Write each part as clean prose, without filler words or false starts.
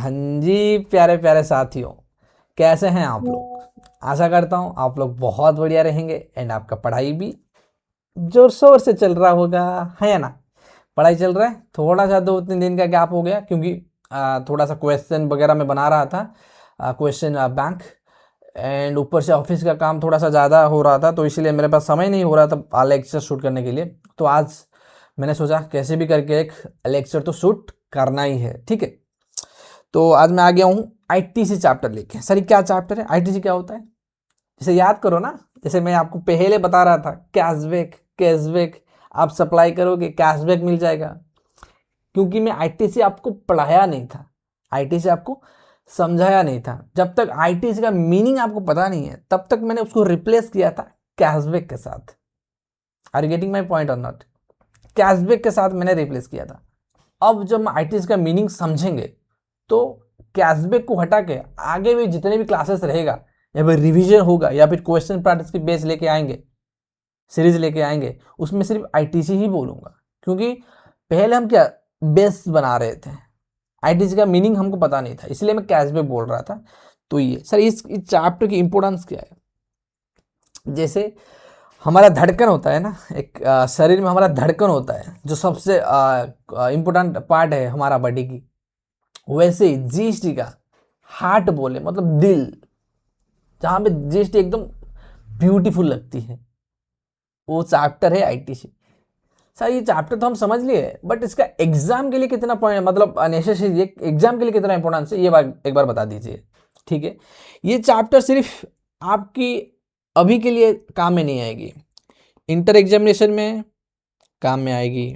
हाँ जी प्यारे प्यारे साथियों, कैसे हैं आप लोग। आशा करता हूँ आप लोग बहुत बढ़िया रहेंगे एंड आपका पढ़ाई भी जोर शोर से चल रहा होगा, है ना। पढ़ाई चल रहा है, थोड़ा सा 2-3 दिन का गैप हो गया क्योंकि थोड़ा सा क्वेश्चन वगैरह मैं बना रहा था, क्वेश्चन बैंक एंड ऊपर से ऑफिस का काम थोड़ा सा ज़्यादा हो रहा था, तो इसलिए मेरे पास समय नहीं हो रहा था लेक्चर शूट करने के लिए। तो आज मैंने सोचा कैसे भी करके एक लेक्चर तो शूट करना ही है, ठीक है। तो आज मैं आ गया हूँ आईटीसी चैप्टर लेके। सर ये क्या चैप्टर है, आईटीसी क्या होता है, जैसे याद करो ना। जैसे मैं आपको पहले बता रहा था, कैशबैक कैशबैक, आप सप्लाई करोगे कैशबैक मिल जाएगा। क्योंकि मैं आईटीसी आपको पढ़ाया नहीं था, आईटीसी आपको समझाया नहीं था। जब तक आईटीसी का मीनिंग आपको पता नहीं है तब तक मैंने उसको रिप्लेस किया था कैशबैक के साथ। Are you getting my point or not. Cashback के साथ मैंने रिप्लेस किया था। अब जब हम आईटीसी का मीनिंग समझेंगे तो कैशबैक को हटा के आगे भी जितने भी क्लासेस रहेगा या फिर रिवीजन होगा या फिर क्वेश्चन प्रैक्टिस की बेस लेके आएंगे, सीरीज लेके आएंगे, उसमें सिर्फ आईटीसी ही बोलूंगा। क्योंकि पहले हम क्या बेस बना रहे थे, आईटीसी का मीनिंग हमको पता नहीं था, इसलिए मैं कैशबैक बोल रहा था। तो ये सर इस चैप्टर की इंपोर्टेंस क्या है। जैसे हमारा धड़कन होता है ना, एक शरीर में हमारा धड़कन होता है जो सबसे इम्पोर्टेंट पार्ट है हमारा बॉडी की। वैसे ही जीएसटी का हार्ट बोले मतलब दिल, जहां पे जीएसटी एकदम ब्यूटीफुल लगती है, वो चैप्टर है आईटीसी। सर ये चैप्टर तो हम समझ लिए, बट इसका एग्जाम के लिए कितना पॉइंट मतलब नेसेसरी, एग्जाम के लिए कितना इंपॉर्टेंस है, ये बात एक बार बता दीजिए, ठीक है। ये चैप्टर सिर्फ आपकी अभी के लिए काम में नहीं आएगी, इंटर एग्जामिनेशन में काम में आएगी,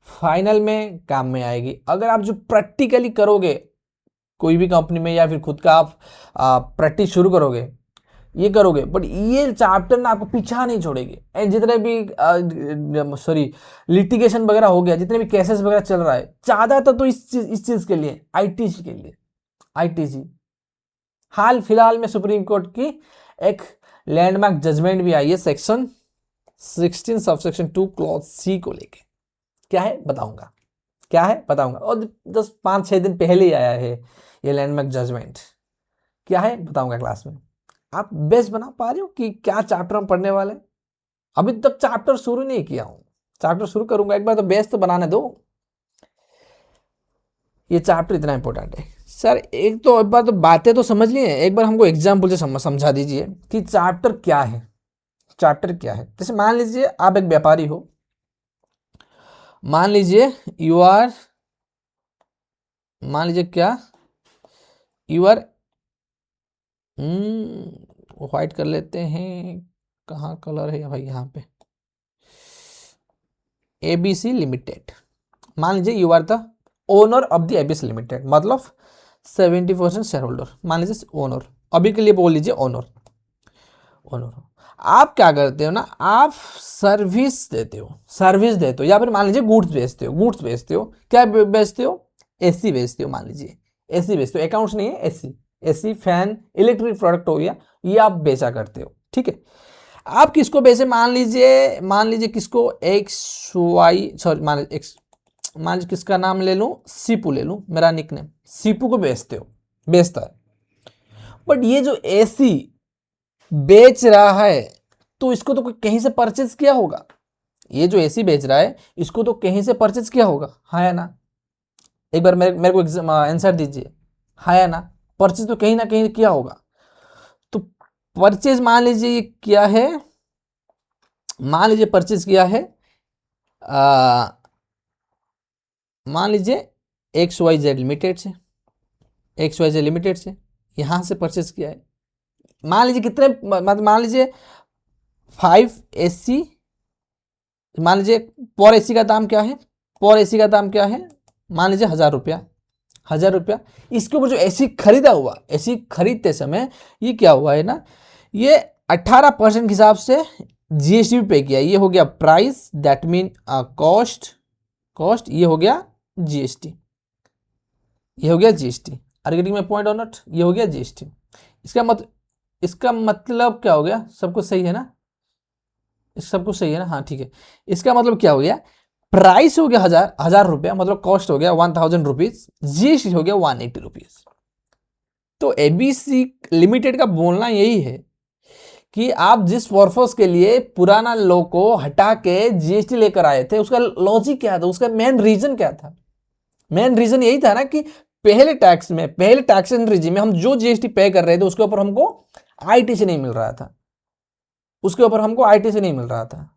फाइनल में काम में आएगी। अगर आप जो प्रैक्टिकली करोगे कोई भी कंपनी में या फिर खुद का आप प्रैक्टिस शुरू करोगे, ये करोगे, बट ये चैप्टर ना आपको पीछा नहीं छोड़ेगी। एंड जितने भी सॉरी लिटिगेशन वगैरह हो गया, जितने भी केसेस वगैरह चल रहा है, ज्यादातर तो इस चीज के लिए, आईटीसी के लिए। आईटीसी हाल फिलहाल में सुप्रीम कोर्ट की एक लैंडमार्क जजमेंट भी आई है सेक्शन 16 सबसेक्शन 2 क्लॉज सी को लेके। क्या है बताऊंगा, क्या है बताऊंगा, और 10-5-6 दिन पहले ही आया है ये लैंडमार्क जजमेंट। क्या है बताऊंगा क्लास में। आप बेस बना पा रहे हो कि क्या चैप्टर हम पढ़ने वाले हैं। अभी तक चैप्टर शुरू नहीं किया हूं, चैप्टर शुरू करूंगा, एक बार तो बेस तो बनाने दो। ये चैप्टर इतना इंपॉर्टेंट है सर। एक तो एक बार तो बातें तो समझ लिए, एक बार हमको एग्जाम्पल से समझा दीजिए कि चैप्टर क्या है। चैप्टर क्या है, जैसे मान लीजिए आप एक व्यापारी हो, मान लीजिए यू आर, मान लीजिए क्या, यू आर, व्हाइट कर लेते हैं, कहाँ कलर है भाई यहाँ पे, एबीसी लिमिटेड। मान लीजिए you are the owner of the ABC limited, मतलब 70% शेयर होल्डर, मान लीजिए ओनर, अभी के लिए बोल लीजिए ओनर। ओनर आप क्या करते हो ना, आप सर्विस देते हो, सर्विस देते हो, या फिर मान लीजिए गुड्स बेचते हो, गुड्स बेचते हो, क्या बेचते हो, एसी बेचते हो, मान लीजिए एसी बेचते हो, अकाउंट्स नहीं है, AC, AC fan electric product हो गया, ये आप बेचा करते हो, ठीक है। आप किसको बेचे, मान लीजिए किसको, एक्स वाई, सॉरी मान लीजिए किसका नाम ले लूं, सीपू ले लूं, मेरा निकनेम सीपू को बेचते हो, बेचता है। बट ये जो एसी बेच रहा है तो इसको तो कहीं से परचेज किया होगा, ये जो एसी बेच रहा है इसको तो कहीं से परचेज किया होगा, हाँ या ना। एक बार मेरे को आंसर दीजिए, हाँ या ना। परचेज तो कहीं ना कहीं किया होगा। तो परचेज मान लीजिए ये क्या है, मान लीजिए परचेज किया है, मान लीजिए एक्स वाई जेड लिमिटेड से, एक्स वाई जेड लिमिटेड से यहां से परचेज किया है। मान लीजिए कितने, मान लीजिए 5 AC, मान लीजिए पर एसी का दाम क्या है, पर एसी का दाम क्या है, मान लीजिए 1000 रुपया, 1000 रुपया। इसके ऊपर जो एसी खरीदा हुआ, एसी खरीदते समय ये क्या हुआ है ना, ये 18% के हिसाब से जीएसटी पे किया, ये हो गया price, that mean cost, cost ये हो गया जीएसटी, ये हो गया GST. Are getting my point or not, ये हो गया जीएसटी। इसका मतलब क्या हो गया, सब कुछ सही है ना, सब कुछ सही है ना, हाँ ठीक है। इसका मतलब क्या हो गया, प्राइस हो गया 1000 रुपया, मतलब कॉस्ट हो गया 1000 रुपीज, जीएसटी हो गया 180 रुपीज। तो एबीसी लिमिटेड का बोलना यही है कि आप जिस पर्पस के लिए पुराना लॉ को हटा के जीएसटी लेकर आए थे, उसका लॉजिक क्या था, उसका मेन रीजन क्या था? मेन रीजन यही था ना कि पहले टैक्सेशन रिजीम में हम जो जीएसटी पे कर रहे थे उसके ऊपर हमको आईटीसी नहीं मिल रहा था,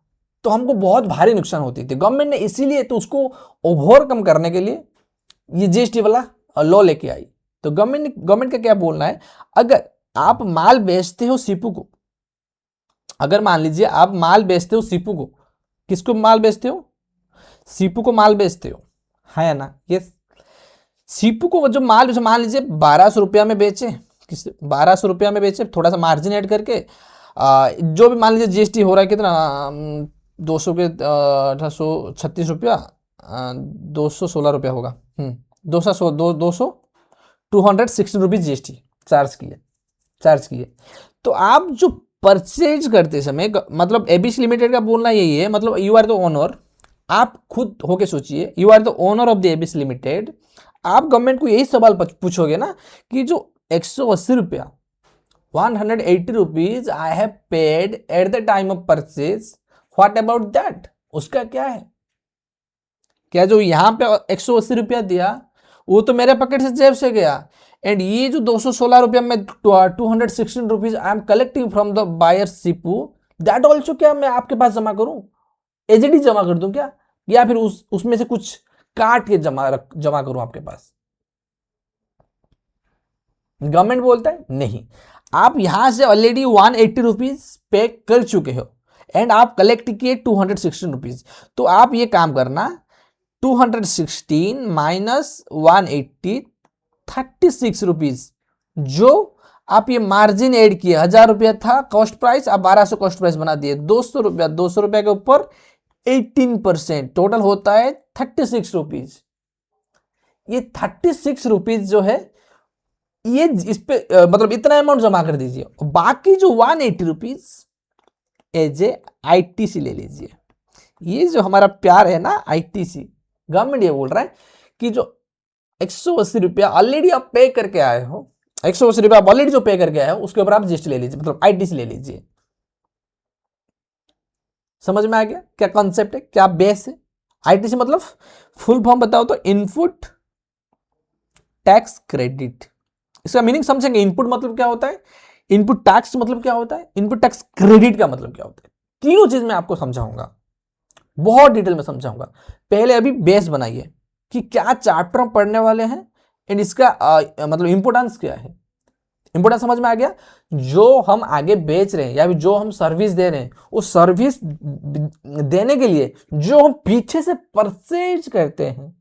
तो हमको बहुत भारी नुकसान होती थी। गवर्नमेंट ने इसीलिए तो उसको ओवरकम करने के लिए ये जीएसटी वाला लॉ लेके आई। तो गवर्नमेंट का क्या बोलना है, अगर आप माल बेचते हो सीपू को, अगर मान लीजिए आप माल बेचते हो सीपू को, किसको माल बेचते हो? सीपू को माल बेचते हो, है ना? ये सीपू को जो माल, जैसे मान लीजिए 1200 रुपया में बेचे, किस 1200 रुपया में बेचे, थोड़ा सा मार्जिन ऐड करके, जो भी मान लीजिए जीएसटी हो रहा है कितना, 200 के 1836 रुपया, 216 रुपया होगा, 216 जीएसटी चार्ज किए। तो आप जो परचेज करते समय, मतलब एबीसी लिमिटेड का बोलना यही है, मतलब यू आर द ओनर, आप खुद होके सोचिए, you are the owner of the ABC limited. आप गवर्नमेंट को यही सवाल पूछोगे ना कि जो 180 रुपया, 180 rupees I have paid eight the time of purchase, what about that, उसका क्या है? क्या जो यहां पे 180 रुपया दिया वो तो मेरे पॉकेट से, जेब से गया, एंड ये जो 216 रुपया में 216 rupees I am collecting from the buyer सीपू, दैट ऑल्सो क्या मैं आपके पास जमा करूं, एजेडी जमा कर दूं क्या, या फिर उसमें से कुछ काट के जमा करूं आपके पास? गवर्नमेंट बोलता है नहीं, आप यहां से ऑलरेडी 180 रुपीज पे कर चुके हो एंड आप कलेक्ट किए 216 रुपीज। तो आप ये काम करना, 216 माइनस 180, 36 रुपीज, जो आप ये मार्जिन ऐड किए, 1000 रुपया था कॉस्ट प्राइस, आप 1200 कॉस्ट प्राइस बना दिए, 200 रुपया, 200 रुपया के ऊपर 18%, टोटल होता है 36 रुपीज। ये 36 रुपीज जो है, ये इस पे मतलब इतना अमाउंट जमा कर दीजिए, बाकी जो 180 रुपीज एज ए आईटीसी ले लीजिए। ये जो हमारा प्यार है ना आईटीसी, गवर्नमेंट ये बोल रहा है कि जो 180 रुपया ऑलरेडी आप पे करके आए हो, 180 रुपया आप ऑलरेडी जो पे करके आए हो, उसके ऊपर आप जीएसटी ले लीजिए, मतलब आईटीसी ले लीजिए। समझ में आ गया क्या कॉन्सेप्ट है, क्या बेस है? आईटीसी मतलब फुल फॉर्म बताओ तो इनपुट टैक्स क्रेडिट। इसका मीनिंग समझेंगे, इनपुट मतलब क्या होता है, इनपुट टैक्स मतलब क्या होता है, इनपुट टैक्स क्रेडिट का मतलब क्या होता है, तीनों चीज मैं आपको समझाऊंगा, बहुत डिटेल में समझाऊंगा। पहले अभी बेस बनाइए कि क्या चैप्टर हम पढ़ने वाले हैं एंड इसका मतलब इंपोर्टेंस क्या है। इंपोर्टेंस समझ में आ गया? जो हम आगे बेच रहे हैं या जो हम सर्विस दे रहे हैं, उस सर्विस देने के लिए जो हम पीछे से परचेज करते हैं,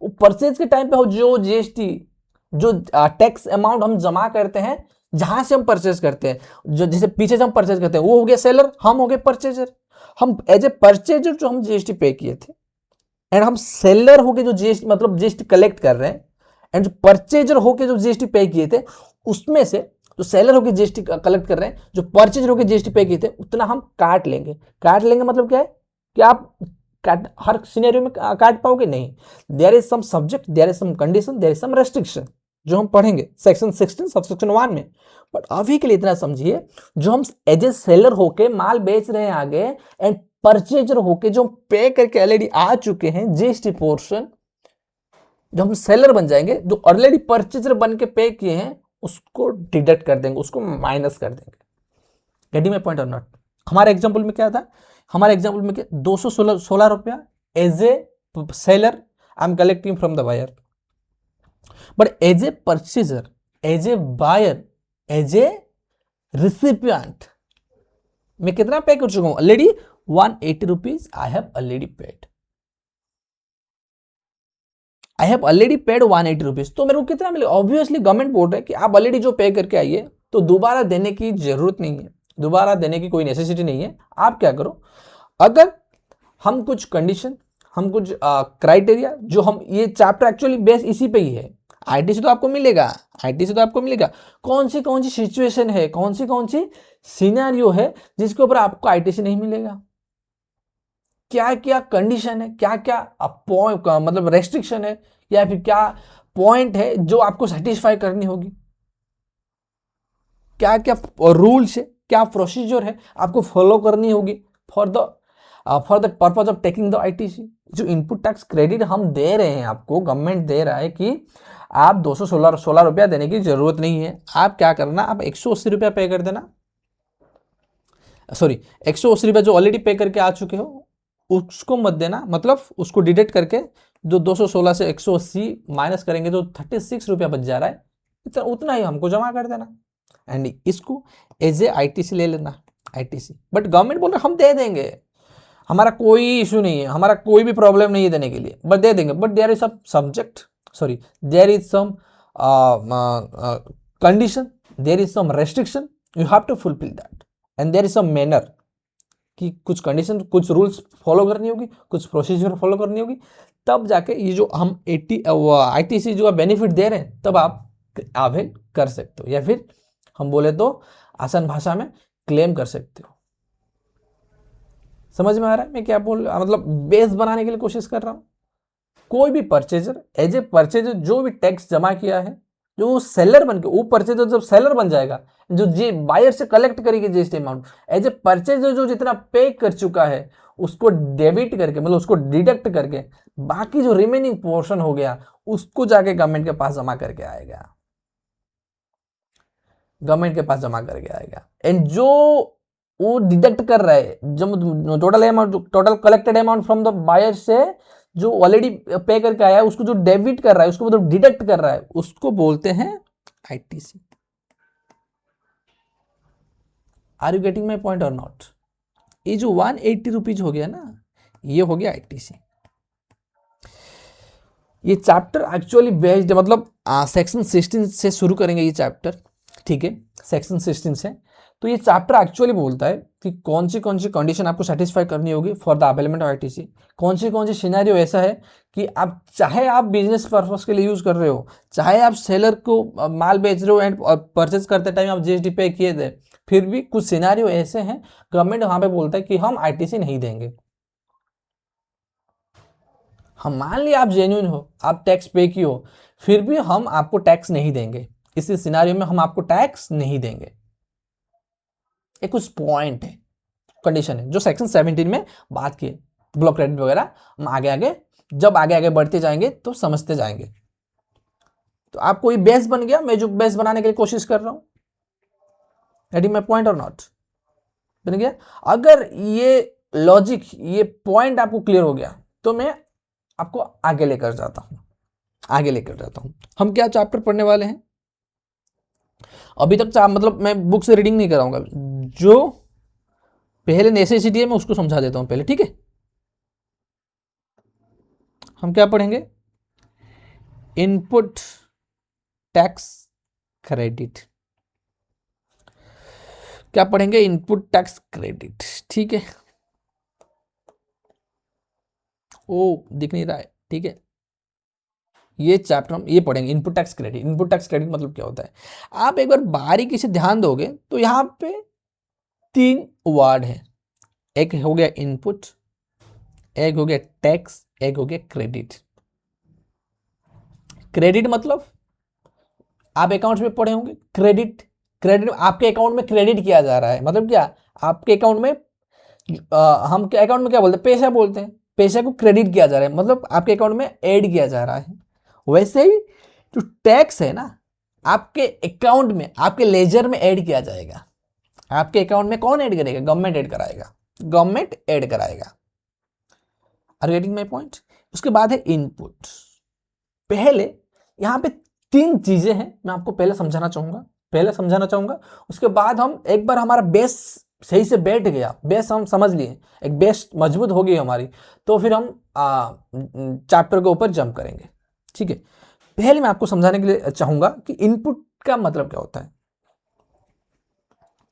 वो परचेज के टाइम पे जो जीएसटी, जो टैक्स अमाउंट हम जमा करते हैं, जहां से हम परचेज करते हैं, जो जैसे पीछे से हम परचेज करते हैं, वो हो गया सेलर, हम हो गए परचेजर। हम एज ए परचेजर जो हम जीएसटी पे किए थे, एंड हम सेलर होके जो जीएसटी मतलब जीएसटी कलेक्ट कर रहे हैं, एंड जो परचेजर होके जो जीएसटी पे किए थे, उसमें से जो सेलर होके जीएसटी कलेक्ट कर रहे हैं, जो परचेजर होके जीएसटी पे किए थे, उतना हम काट लेंगे। मतलब क्या है कि आप हर सिनेरियो में काट पाओगे नहीं, there is some subject, there is some condition, there is some restriction, जो हम पढ़ेंगे सेक्शन 16 सबसेक्शन 1 में। बट अभी के लिए इतना समझिए, जो हम एज ए सेलर होके माल बेच रहे हैं आगे, एंड परचेजर होके जो पे करके ऑलरेडी आ चुके हैं जीएसटी पोर्शन, जो हम सेलर बन जाएंगे, जो ऑलरेडी परचेजर बन के पे किए हैं, उसको डिडक्ट कर देंगे, उसको माइनस कर देंगे। Getting my point or not? हमारे एग्जांपल में क्या था, हमारे एग्जांपल में क्या, 216 रुपया as a seller I am collecting from the buyer, but as a purchaser, as a buyer, as a recipient मैं कितना पे कर चुका हूं already, 180 rupees I have already paid, 180 rupees. तो मेरे को कितना मिले? ऑब्वियसली गवर्नमेंट बोल रहा है कि आप ऑलरेडी जो पे करके आइए, तो दोबारा देने की जरूरत नहीं है, दोबारा देने की कोई नेसेसिटी नहीं है। आप क्या करो, अगर हम कुछ कंडीशन, हम कुछ क्राइटेरिया, जो हम ये चैप्टर एक्चुअली बेस इसी पे ही है, आईटीसी तो आपको मिलेगा, कौन सी सिचुएशन है, कौन सी सिनेरियो है जिसके ऊपर आपको आईटीसी नहीं मिलेगा। क्या क्या कंडीशन है, क्या क्या मतलब रेस्ट्रिक्शन है, या फिर क्या पॉइंट है जो आपको सेटिस्फाई करनी होगी, क्या क्या रूल्स है, क्या प्रोसीजर है आपको फॉलो करनी होगी for the purpose of taking the ITC. जो इनपुट टैक्स क्रेडिट हम दे रहे हैं आपको, गवर्नमेंट दे रहा है कि आप 216 रुपया देने की जरूरत नहीं है। आप क्या करना, आप 180 रुपया पे कर देना, सॉरी 180 रुपया जो ऑलरेडी पे करके आ चुके हो उसको मत देना, मतलब उसको डिडक्ट करके जो 216 से 180 माइनस करेंगे जो 36 रुपया बच जा रहा है, उतना ही हमको जमा कर देना एंड इसको एज ए आईटीसी ले लेना, आईटीसी। बट गवर्नमेंट बोल रहा है हम दे देंगे, हमारा कोई इशू नहीं है, हमारा कोई भी प्रॉब्लम नहीं है देने के लिए, बट दे देंगे। But there is some subject, sorry there is some condition, there is some restriction, you have to fulfil that and there is some manner, कि कुछ कंडीशन, कुछ रूल्स फॉलो करनी होगी, कुछ प्रोसीजर फॉलो करनी होगी, तब जाके ये जो हम आईटीसी जो बेनिफिट दे रहे हैं तब आप अवेल कर सकते हो, या फिर हम बोले तो आसान भाषा में क्लेम कर सकते हो। समझ में आ रहा है मैं क्या बोल, मतलब बेस बनाने के लिए कोशिश कर रहा हूं। कोई भी परचेजर एज ए परचेजर जो भी टैक्स जमा किया है, जो सेलर बन के, वो परचेजर जब सेलर बन जाएगा, जो जी बायर से कलेक्ट करेगी GST amount, as a purchaser जो जितना पे कर चुका है उसको डेबिट करके, मतलब उसको डिडक्ट करके बाकी जो रिमेनिंग पोर्शन हो गया उसको जाके गवर्नमेंट के पास जमा करके आएगा, गवर्नमेंट के पास जमा करके आएगा। एंड जो वो डिडक्ट कर रहा है, जब total amount, total collected amount from the buyer से जो ऑलरेडी पे करके आया है, उसको जो डेबिट कर रहा है, उसको मतलब डिडक्ट कर रहा है, उसको बोलते हैं ITC. Are you getting my point or not? ये जो 180 रुपीज हो गया ना, ये हो गया आईटीसी। ये चैप्टर एक्चुअली बेस्ड, मतलब सेक्शन 16 से शुरू करेंगे ये चैप्टर, ठीक है, सेक्शन 16 से। तो ये चैप्टर एक्चुअली बोलता है कि कौन सी कंडीशन आपको सेटिस्फाई करनी होगी for the availment of ITC, कौन सी सिनेरियो ऐसा है कि आप चाहे आप बिजनेस पर्पस के लिए यूज कर रहे हो, चाहे आप सेलर को माल बेच रहे हो एंड परचेज करते टाइम आप जीएसटी पे किए थे, फिर भी कुछ सिनेरियो ऐसे हैं गवर्नमेंट वहां पे बोलता है कि हम आईटीसी नहीं देंगे। हम मान लिया आप जेन्युइन हो, आप टैक्स पे की हो, फिर भी हम आपको टैक्स नहीं देंगे, इसी सिनेरियो में हम आपको टैक्स नहीं देंगे। एक कुछ पॉइंट है, कंडीशन है जो सेक्शन 17 में बात की है। ब्लॉक क्रेडिट वगैरह हम आगे आगे, जब आगे आगे बढ़ते जाएंगे तो समझते जाएंगे। तो आपको ये बेस बन गया, मैं जो बेस बनाने के लिए कोशिश कर रहा हूं, getting my point or not? बन गया? अगर ये लॉजिक, ये पॉइंट आपको क्लियर हो गया तो मैं आपको आगे लेकर जाता हूं, आगे लेकर जाता हूं। हम क्या चैप्टर पढ़ने वाले हैं अभी तक, मतलब मैं बुक से रीडिंग नहीं कराऊंगा, जो पहले नेसेसिटी है मैं उसको समझा देता हूं पहले, ठीक है। हम क्या पढ़ेंगे? Input tax credit. क्या पढ़ेंगे? इनपुट टैक्स क्रेडिट, ठीक है। ओ दिख नहीं रहा है, ठीक है। ये चैप्टर हम ये पढ़ेंगे, input tax credit. Input tax credit मतलब क्या होता है, आप एक बार बारीकी से ध्यान दोगे तो यहां पे 3 वर्ड है, एक हो गया इनपुट, एक हो गया टैक्स, एक हो गया क्रेडिट। क्रेडिट मतलब आप अकाउंट्स में पढ़े होंगे, क्रेडिट, क्रेडिट आपके अकाउंट में क्रेडिट किया जा रहा है, मतलब क्या, आपके अकाउंट में हम अकाउंट में क्या बोलते हैं, पैसा बोलते हैं, पैसा को क्रेडिट किया जा रहा है, मतलब आपके अकाउंट में ऐड किया जा रहा है। वैसे ही जो टैक्स है ना, आपके अकाउंट में, आपके लेजर में ऐड किया जाएगा। आपके अकाउंट में कौन ऐड करेगा? गवर्नमेंट ऐड कराएगा, गवर्नमेंट ऐड कराएगा। Are getting my point? उसके बाद है इनपुट। पहले यहां पे 3 चीजें हैं, मैं आपको पहले समझाना चाहूंगा, उसके बाद हम एक बार हमारा बेस सही से बैठ गया, बेस हम समझ लिए, एक बेस मजबूत हो गई हमारी, तो फिर हम चैप्टर के ऊपर जंप करेंगे, ठीक है। पहले मैं आपको समझाने के लिए चाहूंगा कि इनपुट का मतलब क्या होता है।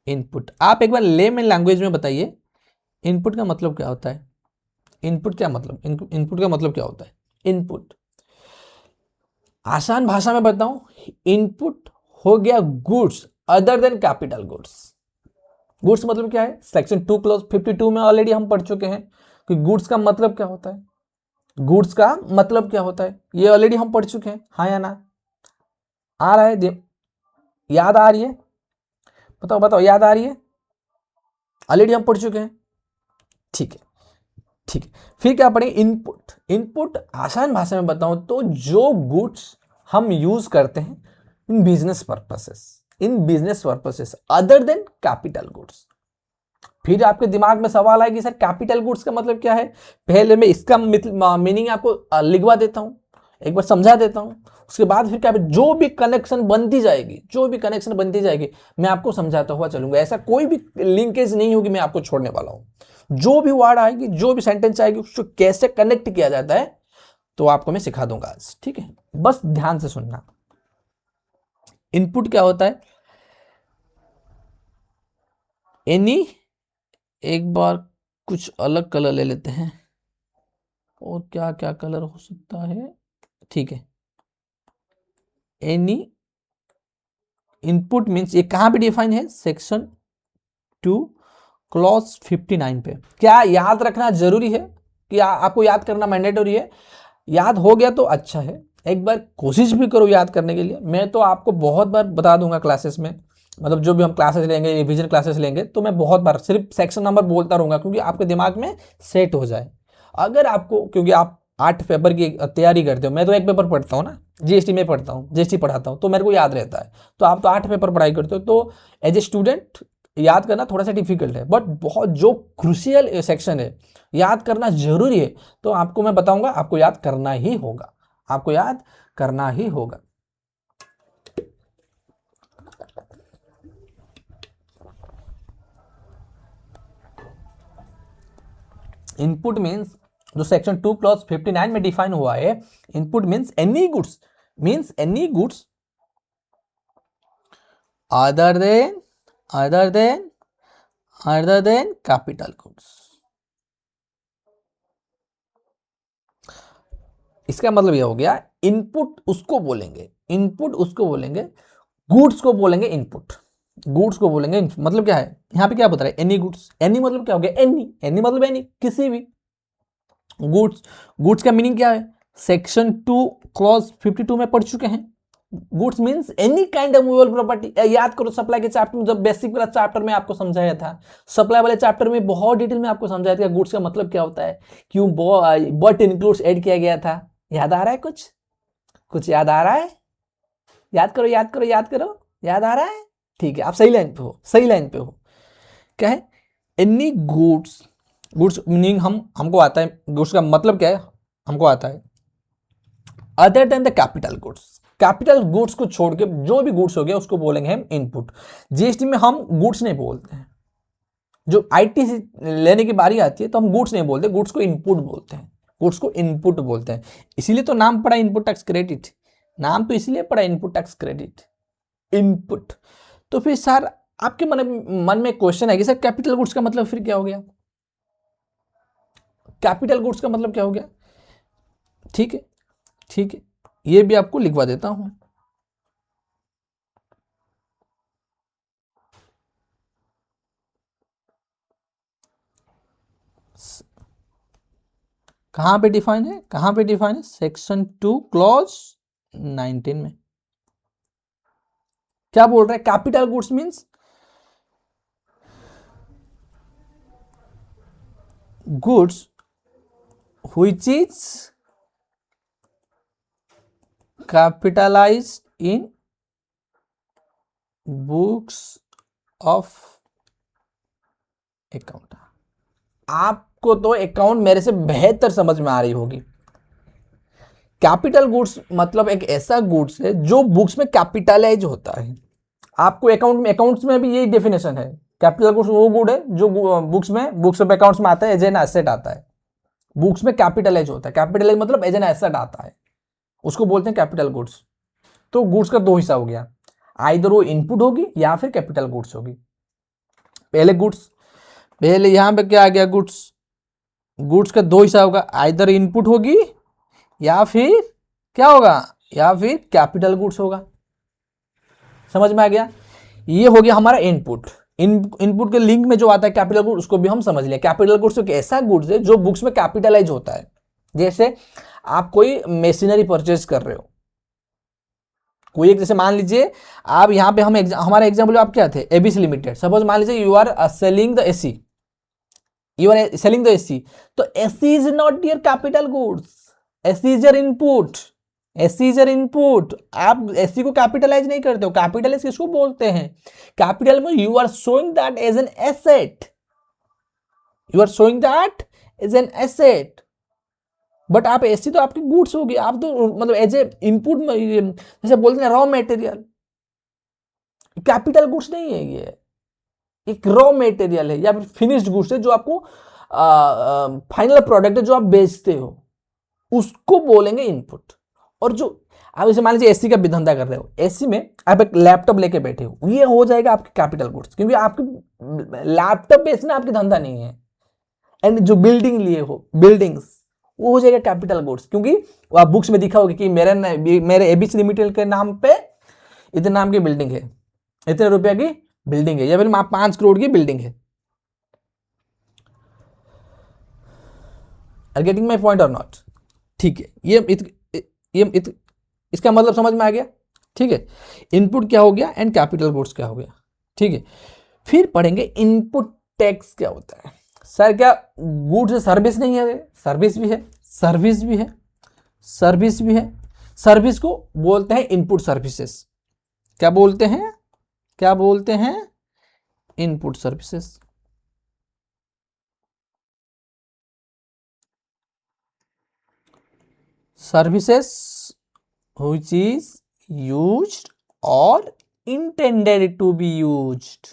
इनपुट आप एक बार लेमन लैंग्वेज में बताइए, इनपुट का मतलब क्या होता है? इनपुट क्या मतलब, इनपुट का मतलब क्या होता है? इनपुट आसान भाषा में बताऊं, इनपुट हो गया goods other than capital goods. Goods मतलब क्या है? सेक्शन 2 क्लॉज 52 में ऑलरेडी हम पढ़ चुके हैं। कि गुड्स का मतलब क्या होता है, गुड्स का मतलब क्या होता है, ये ऑलरेडी हम पढ़ चुके हैं, हाँ या ना, आ रहा है, याद आ रही है, बताओ बताओ, याद आ रही है, ऑलरेडी हम पढ़ चुके हैं, ठीक है ठीक है। फिर क्या पढ़ेंगे, इनपुट। इनपुट आसान भाषा में बताऊं तो जो गुड्स हम यूज करते हैं in business purposes, in business purposes other than capital goods. फिर आपके दिमाग में सवाल आएगी सर कैपिटल गुड्स का मतलब क्या है, पहले मैं इसका मीनिंग आपको लिखवा देता हूं, एक बार समझा देता हूं, उसके बाद फिर क्या जो भी कनेक्शन बनती जाएगी, जो भी कनेक्शन बनती जाएगी मैं आपको समझाता हुआ चलूंगा, ऐसा कोई भी लिंकेज नहीं होगी, मैं आपको छोड़ने वाला हूं। जो भी वर्ड आएगी, जो भी सेंटेंस आएगी, उसको कैसे कनेक्ट किया जाता है तो आपको मैं सिखा दूंगा आज, ठीक है, बस ध्यान से सुनना। इनपुट क्या होता है, एनी, एक बार कुछ अलग कलर ले लेते हैं, और क्या क्या कलर हो सकता है, ठीक है, एनी इनपुट मीन्स, ये कहां पे डिफाइन है, सेक्शन 2 क्लॉज 59 पे। क्या याद रखना जरूरी है कि आपको याद करना मैंडेटरी है, याद हो गया तो अच्छा है, एक बार कोशिश भी करो याद करने के लिए। मैं तो आपको बहुत बार बता दूंगा क्लासेस में, मतलब जो भी हम क्लासेस लेंगे, रिवीजन क्लासेस लेंगे, तो मैं बहुत बार सिर्फ सेक्शन नंबर बोलता रहूंगा, क्योंकि आपके दिमाग में सेट हो जाए। अगर आपको, क्योंकि आप 8 पेपर की तैयारी करते हो, मैं तो एक पेपर पढ़ता हूँ ना, जीएसटी में पढ़ता हूँ, जीएसटी पढ़ाता हूँ, तो मेरे को याद रहता है, तो आप तो 8 पेपर पढ़ाई करते हो, तो एज ए स्टूडेंट याद करना थोड़ा सा डिफिकल्ट है, बट बहुत जो क्रूशियल सेक्शन है, याद करना जरूरी है, तो आपको मैं बताऊंगा, आपको याद करना ही होगा, आपको याद करना ही होगा। इनपुट मीन्स जो सेक्शन 2 क्लॉज 59 में डिफाइन हुआ है, input means any goods other then other than other than capital goods. इसका मतलब यह हो गया, इनपुट उसको बोलेंगे, इनपुट उसको बोलेंगे, गुड्स को बोलेंगे इनपुट, गुड्स को बोलेंगे इनपुट। मतलब क्या है, यहां पे क्या बता रहे हैं, एनी गुड्स, एनी मतलब क्या हो गया, एनी, एनी मतलब एनी, किसी भी गुड्स। गुड्स का मीनिंग क्या है, सेक्शन 2 क्लॉज 52 में पढ़ चुके हैं, goods means any kind of movable property. याद करो सप्लाई के चैप्टर में, जब बेसिक वाला चैप्टर में आपको समझाया था, सप्लाई वाले चैप्टर में बहुत डिटेल में आपको समझाया था गुड्स का मतलब क्या होता है, क्यों बट इंक्लूड्स ऐड किया गया था। याद आ रहा है, कुछ कुछ याद आ रहा है, याद करो याद करो याद करो, याद आ रहा है, ठीक है, आप सही लाइन पे हो, सही लाइन पे हो। क्या है, एनी गुड्स, गुड्स मीनिंग हमको आता है, गुड्स का मतलब क्या है हमको आता है, other than the capital goods. Capital goods को छोड़ के जो भी गुड्स हो गया उसको बोलेंगे हम इनपुट। जीएसटी में हम गुड्स नहीं बोलते हैं, जो आईटी लेने की बारी आती है तो हम गुड्स नहीं बोलते, गुड्स को इनपुट बोलते हैं, गुड्स को इनपुट बोलते हैं। इसीलिए तो नाम पड़ा इनपुट टैक्स क्रेडिट, नाम तो इसलिए पड़ा इनपुट टैक्स क्रेडिट, इनपुट। तो फिर सर आपके मन में क्वेश्चन है कि सर कैपिटल गुड्स का मतलब फिर क्या हो गया, कैपिटल गुड्स का मतलब क्या हो गया, ठीक है ठीक है, ये भी आपको लिखवा देता हूं। कहां पे डिफाइन है, कहां पे डिफाइन है, सेक्शन 2 क्लॉज 19 में क्या बोल रहा है, capital goods means goods which is capitalised in books of account. आपको तो अकाउंट मेरे से बेहतर समझ में आ रही होगी। कैपिटल गुड्स मतलब एक ऐसा गुड्स है जो बुक्स में कैपिटलाइज होता है। आपको अकाउंट में, अकाउंट्स में भी यही डेफिनेशन है, कैपिटल गुड्स वो गुड है जो बुक्स ऑफ अकाउंट्स में आता है, एज एन एसेट आता है, बुक्स में कैपिटलाइज होता है, कैपिटलाइज मतलब एज एन एसेट आता है, उसको बोलते हैं कैपिटल गुड्स। तो गुड्स का दो हिस्सा हो गया, आइदर वो इनपुट होगी या फिर कैपिटल गुड्स होगी। पहले गुड्स, पहले यहां पे क्या आ गया, गुड्स, गुड्स का दो हिस्सा होगा, आइदर इनपुट होगी या फिर क्या होगा, या फिर कैपिटल गुड्स होगा। समझ में आ गया, ये हो गया हमारा इनपुट। इनपुट के लिंक में जो आता है कैपिटल गुड्स, उसको भी हम समझ लिया। कैपिटल गुड्स एक ऐसा गुड्स है जो बुक्स में कैपिटलाइज होता है। जैसे आप कोई मशीनरी परचेज कर रहे हो, कोई एक, जैसे मान लीजिए आप यहाँ पे हमारा एग्जाम्पल आप क्या थे, एबीसी लिमिटेड। सपोज मान लीजिए you are selling the AC, you are selling the AC, तो AC is not your capital goods, AC is your input, AC is your input. आप एसी को कैपिटलाइज नहीं करते हो। कैपिटलाइज किसको बोलते हैं? कैपिटल में you are showing that as an asset, you are showing that as an asset. But आप एसी तो आपकी गुड्स होगी, आप तो मतलब एज ए इनपुट, जैसे बोलते हैं रॉ मटेरियल, कैपिटल गुड्स नहीं है ये, एक रॉ मटेरियल है या फिर फिनिश्ड गुड्स है जो आपको फाइनल प्रोडक्ट है जो आप बेचते हो, उसको बोलेंगे इनपुट। और जो आप जैसे मान लीजिए एसी का भी धंधा कर रहे हो, एसी में आप एक लैपटॉप लेके बैठे हो, ये हो जाएगा आपके कैपिटल गुड्स, क्योंकि आपके लैपटॉप बेचना आपकी धंधा नहीं है। एंड जो बिल्डिंग लिए हो, बिल्डिंग्स, वो हो जाएगा कैपिटल गुड्स, क्योंकि आप बुक्स में दिखा होगा कि मेरे एबीसी लिमिटेड के नाम पे इतने नाम की बिल्डिंग है, इतने रुपए की बिल्डिंग है, या फिर 5 करोड़ की बिल्डिंग है। Are getting my point or not? ठीक है, इसका मतलब समझ में आ गया। ठीक है, इनपुट क्या हो गया एंड कैपिटल गुड्स क्या हो गया। ठीक है, फिर पढ़ेंगे इनपुट टैक्स क्या होता है। सर क्या गुड्स सर्विस नहीं है? सर्विस भी है, सर्विस भी है, सर्विस भी है। सर्विस को बोलते हैं इनपुट सर्विसेज। क्या बोलते हैं? क्या बोलते हैं? Input services. Services which is used or intended to be used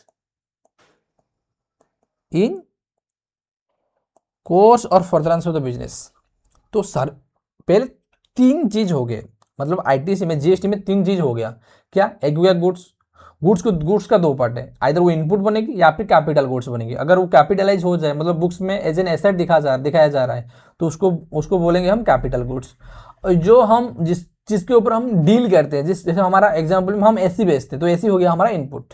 in course or furtherance of the business। तो सर पहले 3 चीज हो गए, मतलब आईटीसी में, जीएसटी में 3 चीज हो गया। क्या? एक हो गया गुड्स, गुड्स का 2 पार्ट है, आइदर वो इनपुट बनेगी या फिर कैपिटल गुड्स बनेगी। अगर वो कैपिटलाइज हो जाए, मतलब बुक्स में एज एन एसेट दिखाया जा रहा है, तो उसको बोलेंगे हम कैपिटल गुड्स। और जो हम जिसके ऊपर हम डील करते हैं, जैसे हमारा एग्जांपल में हम एसी बेचते हैं, तो एसी हो गया हमारा इनपुट।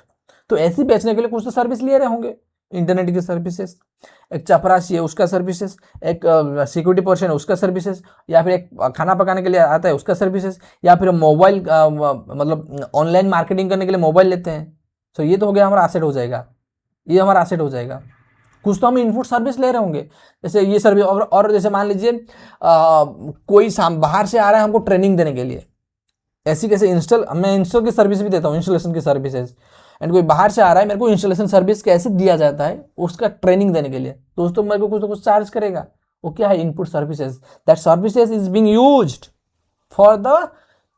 तो एसी बेचने के लिए कुछ तो सर्विस ले रहे होंगे, इंटरनेट की सर्विसेज, एक चपरासी है उसका सर्विसेज, एक सिक्योरिटी पर्सन है उसका सर्विसेज, या फिर एक खाना पकाने के लिए आता है उसका सर्विसेज, या फिर मोबाइल मतलब ऑनलाइन मार्केटिंग करने के लिए मोबाइल लेते हैं। तो ये तो हो गया हमारा एसेट हो जाएगा, ये हमारा एसेट हो जाएगा। कुछ तो हम इनपुट सर्विस ले रहे होंगे, जैसे ये सर्विस। और जैसे मान लीजिए कोई बाहर से आ रहा है हमको ट्रेनिंग देने के लिए, ऐसी कैसे मैं इंस्टॉल की सर्विस भी देता हूँ, इंस्टॉलेशन की सर्विसेज। एंड कोई बाहर से आ रहा है, मेरे को इंस्टॉलेशन सर्विस कैसे दिया जाता है उसका ट्रेनिंग देने के लिए, दोस्तों मेरे को कुछ तो कुछ चार्ज करेगा। वो क्या है? Input services. That services is being used for the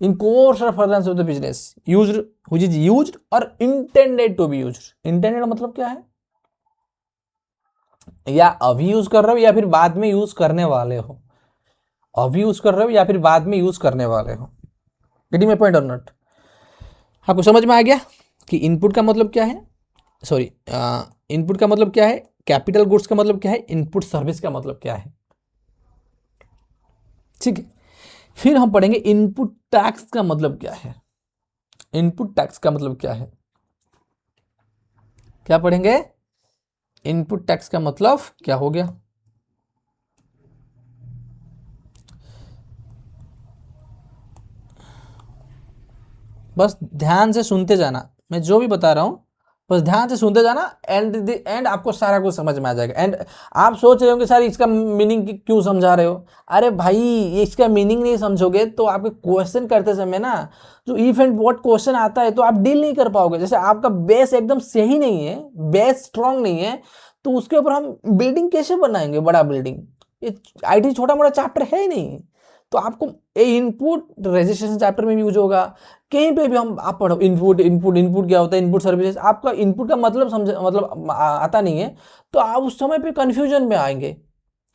in course or furtherance of the business, used which is used or intended to be used. Intended मतलब क्या है? या अभी यूज कर रहे हो या फिर बाद में यूज करने वाले हो, अभी यूज कर रहे हो या फिर बाद में यूज करने वाले हो। Getting my point or not? आपको समझ में आ गया कि इनपुट का मतलब क्या है, सॉरी इनपुट का मतलब क्या है, कैपिटल गुड्स का मतलब क्या है, इनपुट सर्विस का मतलब क्या है। ठीक है, फिर हम पढ़ेंगे इनपुट टैक्स का मतलब क्या है। इनपुट टैक्स का मतलब क्या है, क्या पढ़ेंगे? इनपुट टैक्स का मतलब क्या हो गया? बस ध्यान से सुनते जाना, मैं जो भी बता रहा हूं बस ध्यान से सुनते जाना, एंड आपको सारा कुछ समझ में आ जाएगा। एंड आप सोच रहे होंगे सर इसका मीनिंग क्यों समझा रहे हो? अरे भाई, ये इसका मीनिंग नहीं समझोगे तो आपके क्वेश्चन करते समय ना, जो इफ एंड व्हाट क्वेश्चन आता है तो आप डील नहीं कर पाओगे। जैसे आपका बेस एकदम सही नहीं है, बेस स्ट्रांग नहीं है, तो उसके ऊपर हम बिल्डिंग कैसे बनाएंगे? बड़ा बिल्डिंग, ये आईटी छोटा मोटा चैप्टर है ही नहीं। तो आपको इनपुट रजिस्ट्रेशन चैप्टर में भी यूज होगा, कहीं पे भी हम आप पढ़ो इनपुट क्या होता है, इनपुट सर्विसेज। आपका इनपुट का मतलब आता नहीं है, तो आप उस समय पे कंफ्यूजन में आएंगे।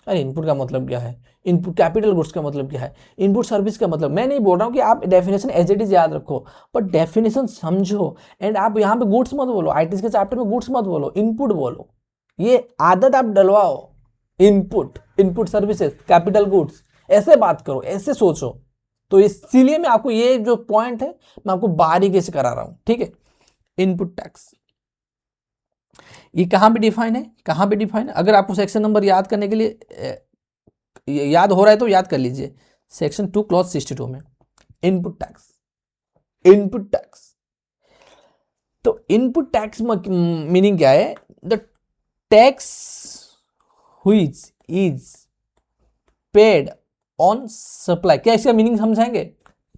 अरे इनपुट का मतलब क्या है, इनपुट कैपिटल गुड्स का मतलब क्या है, इनपुट सर्विस का मतलब। मैं नहीं बोल रहा हूँ कि आप डेफिनेशन एज इट इज याद रखो, बट डेफिनेशन समझो। एंड आप यहाँ पे गुड्स मत बोलो, आईटी के चैप्टर में गुड्स मत बोलो, इनपुट बोलो। ये आदत आप डलवाओ, इनपुट सर्विसेज, कैपिटल गुड्स, ऐसे बात करो, ऐसे सोचो। तो इसीलिए मैं आपको ये जो पॉइंट है मैं आपको बारीकी से करा रहा हूं। ठीक है, इनपुट टैक्स। ये कहाँ पे डिफाइन है, कहाँ पे डिफाइन है? अगर आपको सेक्शन नंबर याद करने के लिए याद हो रहा है तो याद कर लीजिए, सेक्शन 2 क्लॉज 62 में इनपुट टैक्स। इनपुट टैक्स, तो इनपुट टैक्स मीनिंग क्या है? The tax which is paid on supply. क्या इसका मीनिंग समझाएंगे?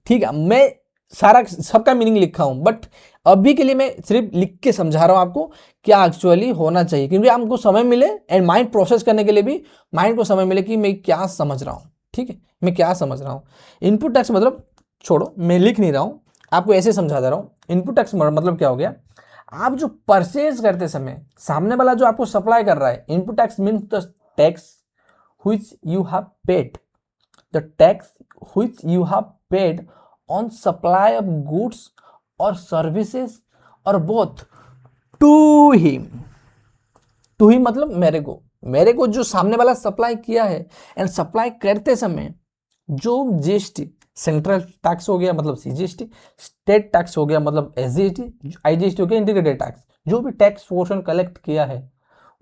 ठीक है, मैं सारा सबका मीनिंग लिखा हूं, बट अभी के लिए मैं सिर्फ लिख के समझा रहा हूं आपको क्या एक्चुअली होना चाहिए, क्योंकि आपको समय मिले एंड माइंड प्रोसेस करने के लिए भी माइंड को समय मिले कि मैं क्या समझ रहा हूं। ठीक है, मैं क्या समझ रहा हूं। इनपुट टैक्स मतलब, छोड़ो मैं लिख नहीं रहा हूं, आपको ऐसे समझा दे रहा हूं। इनपुट टैक्स मतलब क्या हो गया? आप जो परचेज करते समय सामने वाला जो आपको सप्लाई कर रहा है, input tax means the tax which you have paid, the tax which you have paid on supply of goods or services or both to him। To ही मतलब मेरे को जो सामने वाला सप्लाई किया है, एंड सप्लाई करते समय जो जीएसटी, सेंट्रल टैक्स हो गया मतलब सीजीएसटी, स्टेट टैक्स हो गया मतलब एसजीएसटी, आईजीएसटी हो गया इंटीग्रेटेड टैक्स, जो भी टैक्स पोर्शन कलेक्ट किया है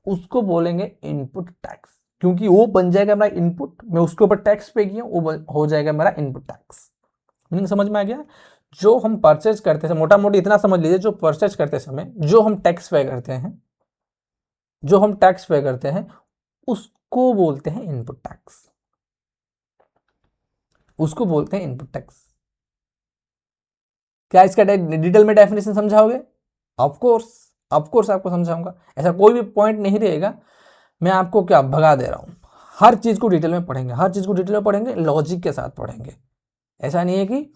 उसको बोलेंगे इनपुट टैक्स, क्योंकि वो बन जाएगा मेरा इनपुट, मैं उसके ऊपर टैक्स पे किया, वो हो जाएगा मेरा इनपुट टैक्स। मीनिंग समझ में आ गया? जो हम परचेज करते हैं, मोटा मोटी इतना समझ लीजिए, जो परचेज करते समय जो हम टैक्स पे करते हैं, जो हम टैक्स पे करते हैं उसको बोलते हैं इनपुट टैक्स, उसको बोलते हैं इनपुट टैक्स। क्या इसका डिटेल में डेफिनेशन समझाओगे? ऑफ कोर्स आपको समझाऊंगा, ऐसा कोई भी पॉइंट नहीं रहेगा मैं आपको क्या भगा दे रहा हूं। हर चीज को डिटेल में पढ़ेंगे, हर चीज को डिटेल में पढ़ेंगे, लॉजिक के साथ पढ़ेंगे। ऐसा नहीं है कि